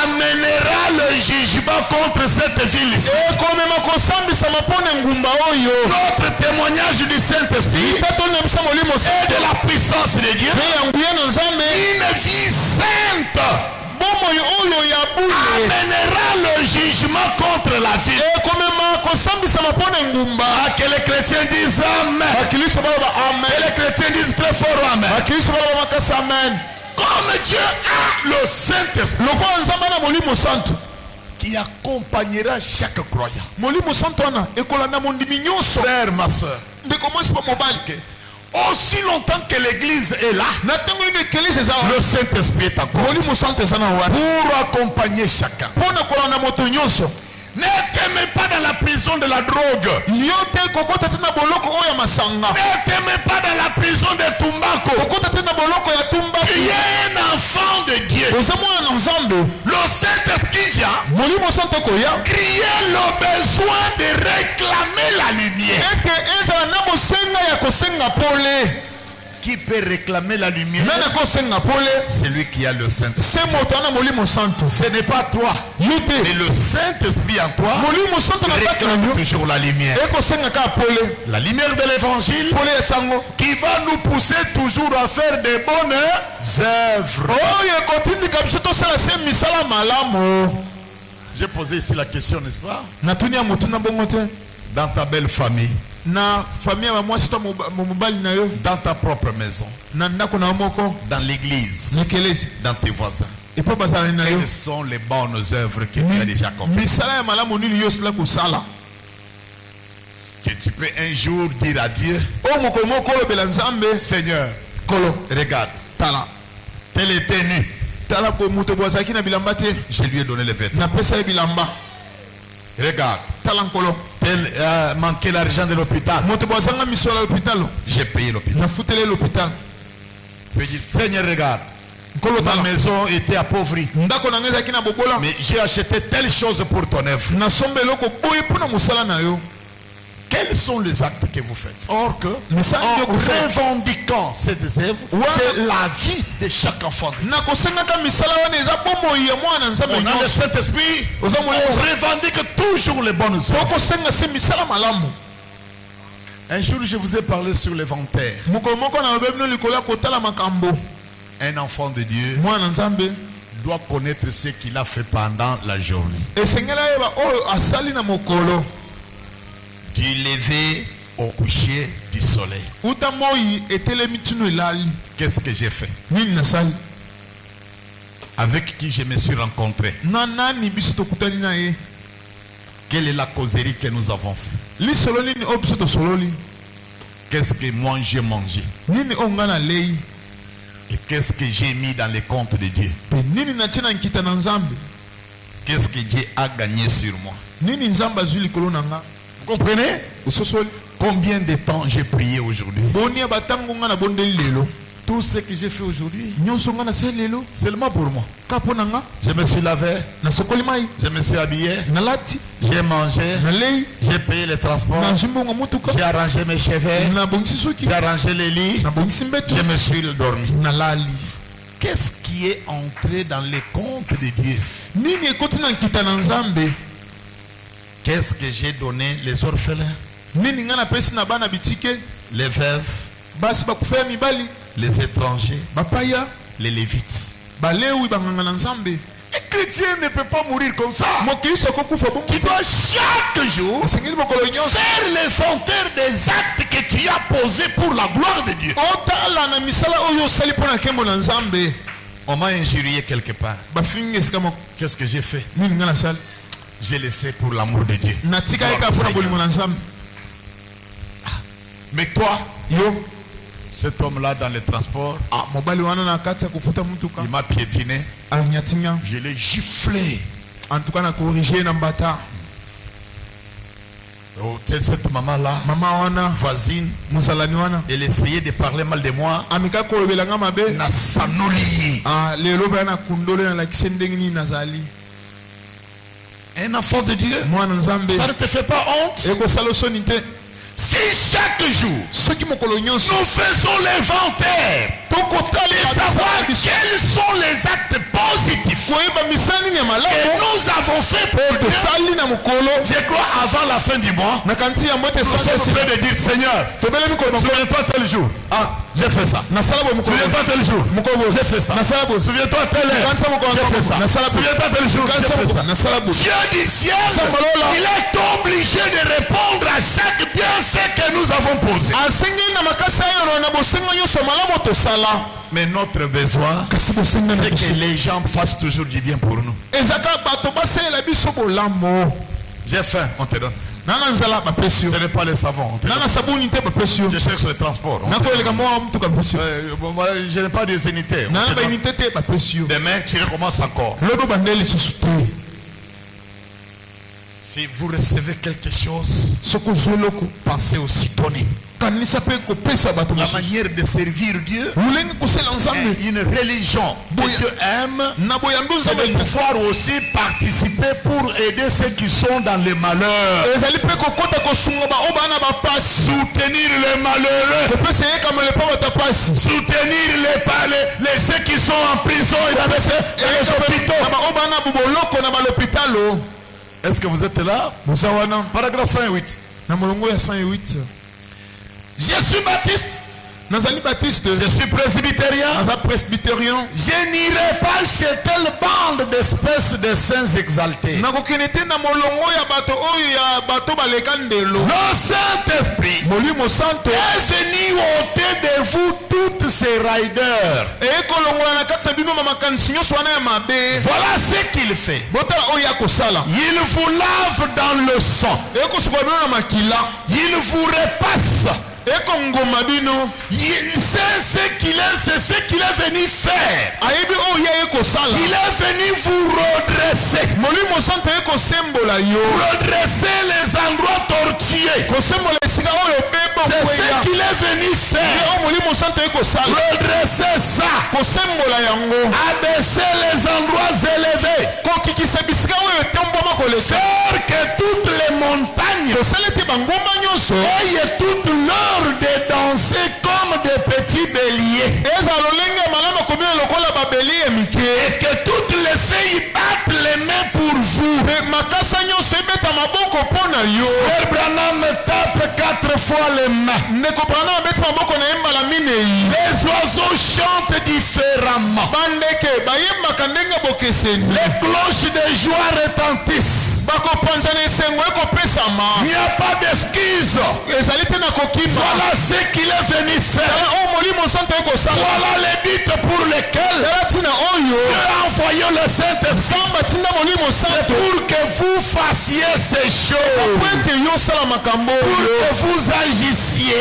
amènera le jugement contre cette ville. Notre témoignage du Saint-Esprit et de la puissance de Dieu, une vie sainte, amènera le jugement contre la ville. Que les chrétiens disent Amen. Que les chrétiens disent très fort Amen. Comme Dieu a le Saint-Esprit qui accompagnera chaque croyant. Frère, ma soeur, aussi longtemps que l'église est là, le Saint-Esprit est encore pour accompagner chacun. Ne t'aimez pas dans la prison de la drogue. Ne t'aimez pas dans la prison de Tumbako. Tu es un enfant de Dieu. Le Saint-Esprit vient crier le besoin de réclamer la lumière. Qui peut réclamer la lumière? C'est lui qui a le Saint-Esprit. Ce n'est pas toi, mais le Saint-Esprit en toi réclame toujours la lumière. La lumière de l'évangile qui va nous pousser toujours à faire des bonnes œuvres. J'ai posé ici la question, n'est-ce pas? Dans ta belle famille, dans ta propre maison, dans l'église, dans tes voisins, quelles sont les bonnes œuvres que tu as déjà accomplies? Que tu peux un jour dire à Dieu, Seigneur, regarde, tel était nu, je lui ai donné les vêtements. Regarde, tel manquait l'argent de l'hôpital, j'ai payé l'hôpital. Je dis, Seigneur, regarde, ma maison était appauvrie, mais j'ai acheté telle chose pour ton œuvre. Quels sont les actes que vous faites? Or que, en revendiquant ces œuvres, c'est la vie de chaque enfant. On a le Saint-Esprit, on revendique toujours les bonnes œuvres. Un jour, je vous ai parlé sur l'inventaire. Un enfant de Dieu doit connaître ce qu'il a fait pendant la journée. Du lever au coucher du soleil. Qu'est-ce que j'ai fait? Avec qui je me suis rencontré? Quelle est la causerie que nous avons fait? Qu'est-ce que moi j'ai mangé? Et qu'est-ce que j'ai mis dans les comptes de Dieu? Qu'est-ce que Dieu a gagné sur moi? Vous comprenez? Combien de temps j'ai prié aujourd'hui? Tout ce que j'ai fait aujourd'hui, seulement pour moi. Je me suis lavé, je me suis habillé, j'ai mangé, j'ai payé les transports, j'ai arrangé mes cheveux, j'ai arrangé les lits, je me suis dormi. Qu'est-ce qui est entré dans les comptes de Dieu? Qu'est-ce que j'ai donné? Les orphelins, les veuves, les étrangers, les Lévites. Balewi banganga nzambe. Un chrétien ne peut pas mourir comme ça. Tu dois chaque jour faire l'inventaire des actes que tu as posés pour la gloire de Dieu. On m'a injurié quelque part. Qu'est-ce que j'ai fait? J'ai laissé pour l'amour de Dieu. Mais toi, cet homme-là dans les transports, il m'a piétiné. Je l'ai giflé. En tout cas, on a corrigé Nambata. Cette maman-là, voisine, elle essayait de parler mal de moi. Na sanoli. Un enfant de Dieu, ça ne te fait pas honte? Si chaque jour nous faisons l'inventaire et savoir quels sont les actes positifs que nous avons fait pour Dieu, je crois avant la fin du mois, nous sommes prêts de dire Seigneur, souviens-toi tel jour, j'ai fait ça. Souviens-toi tel jour, j'ai fait ça. Souviens-toi tel heure, j'ai fait ça. Souviens-toi tel jour, j'ai fait ça. Dieu du ciel, il est obligé de répondre à chaque bienfait que nous avons posé. Mais notre besoin, c'est que les gens fassent toujours du bien pour nous. J'ai faim, on te donne. Ce n'est pas les savons. Je cherche le transport. Je n'ai pas des unités. Demain, je recommence encore. Si vous recevez quelque chose, pensez aussi donner. La manière de servir Dieu, une religion que Dieu aime, c'est de pouvoir aussi participer pour aider ceux qui sont dans les malheurs. Soutenir les malheureux. Soutenir ceux qui sont en prison et dans les hôpitaux. Est-ce que vous êtes là? Paragraphe 108. Je suis baptiste. Je suis presbytérien. Je n'irai pas chez telle bande d'espèces de saints exaltés. Le Saint-Esprit est venu ôter de vous toutes ces raideurs. Voilà ce qu'il fait. Il vous lave dans le sang. Il vous repasse. Il sait c'est ce qu'il est venu faire. Il est venu vous redresser. Redresser les endroits tortueux. C'est ce qu'il est venu faire. Redresser ça. Abaisser les endroits élevés. Faire que toutes les montagnes aient toute l'heure de danser comme des petits béliers. Et que toutes les filles battent les mains pour vous. Frère Branham tape 4 fois les mains. Les oiseaux chantent différemment. Les cloches de joie retentissent. Il n'y a pas d'excuse. Voilà ce qu'il est venu faire. Voilà les buts pour lesquels Dieu a envoyé le Saint-Esprit. C'est pour que vous fassiez ces choses. Pour que vous agissiez.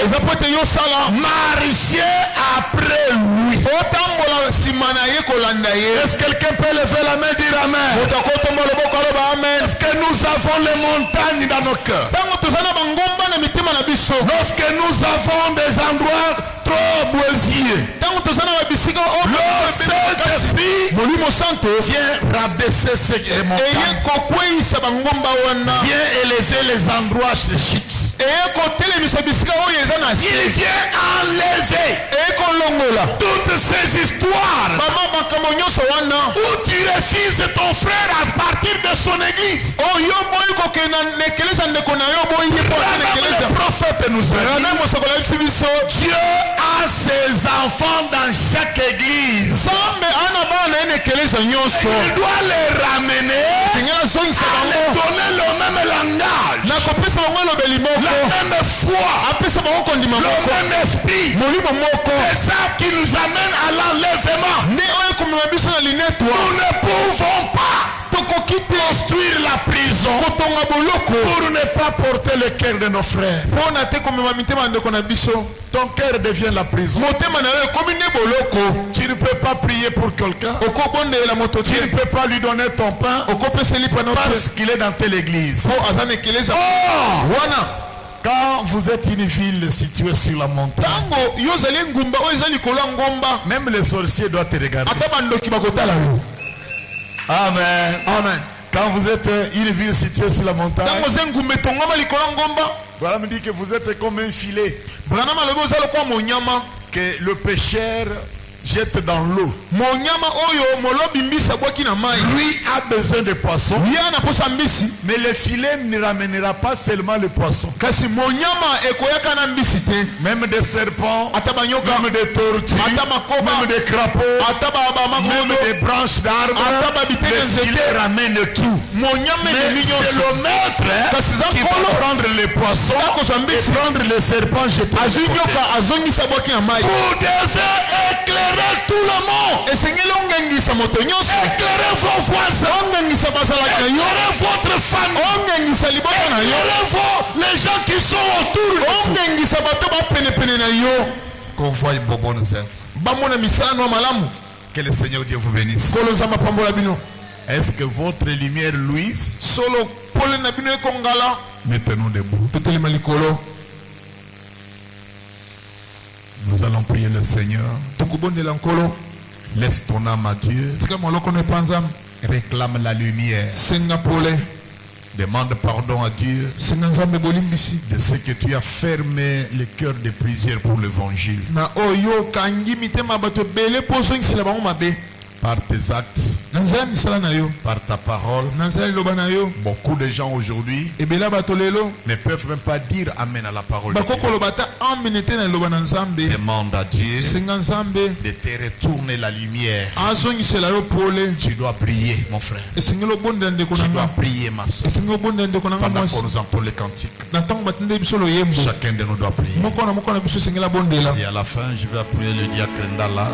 Marchiez après lui. Est-ce que quelqu'un peut lever la main et dire Amen? Est-ce que nous avons les montagnes dans nos cœurs? Lorsque nous avons des endroits trop boisiers, le Saint-Esprit vient rabaisser ces montagnes, vient élever les endroits chics. Il vient enlever toutes ces histoires où tu refuses ton frère à partir de son église. Le prophète nous a dit, Dieu a ses enfants dans chaque église. Il doit les ramener à leur donner le même langage, la même foi, le même esprit. C'est ça qui nous amène à l'enlèvement. Nous ne pouvons pas construire la prison pour ne pas porter le cœur de nos frères. Ton cœur devient la prison. Tu ne peux pas prier pour quelqu'un. Tu ne peux pas lui donner ton pain parce qu'il est dans telle église. Quand vous êtes une ville située sur la montagne, même les sorciers doivent te regarder. Amen. Amen. Quand vous êtes une ville située sur la montagne, voilà me dit que vous êtes comme un filet que le pécheur jette dans l'eau. Lui a besoin de poissons, mais le filet ne ramènera pas seulement le poisson. Même des serpents, même des tortues, même des crapauds, même des branches d'arbres, le filet ramène tout. Mais c'est le maître qui va prendre les poissons et prendre les serpents jetés. Vous devez éclairer tout le monde. Éclairez vos voisins. Éclairez votre famille. Éclairez les gens qui sont autour de vous. Qu'on voie vos bonnes œuvres. Que le Seigneur Dieu vous bénisse. Est-ce que votre lumière luise? Mettez-nous debout. Nous allons prier le Seigneur. Laisse ton âme à Dieu. Réclame la lumière. Demande pardon à Dieu de ce que tu as fermé le cœur de plusieurs pour l'évangile. Par tes actes, par ta parole, beaucoup de gens aujourd'hui ne peuvent même pas dire Amen à la parole de Dieu. Demande à Dieu de te retourner la lumière. Tu dois briller, mon frère. Tu dois prier, ma soeur. Pendant qu'on nous entend les cantiques, chacun de nous doit prier. Et à la fin, je vais appeler le diacre Ndala.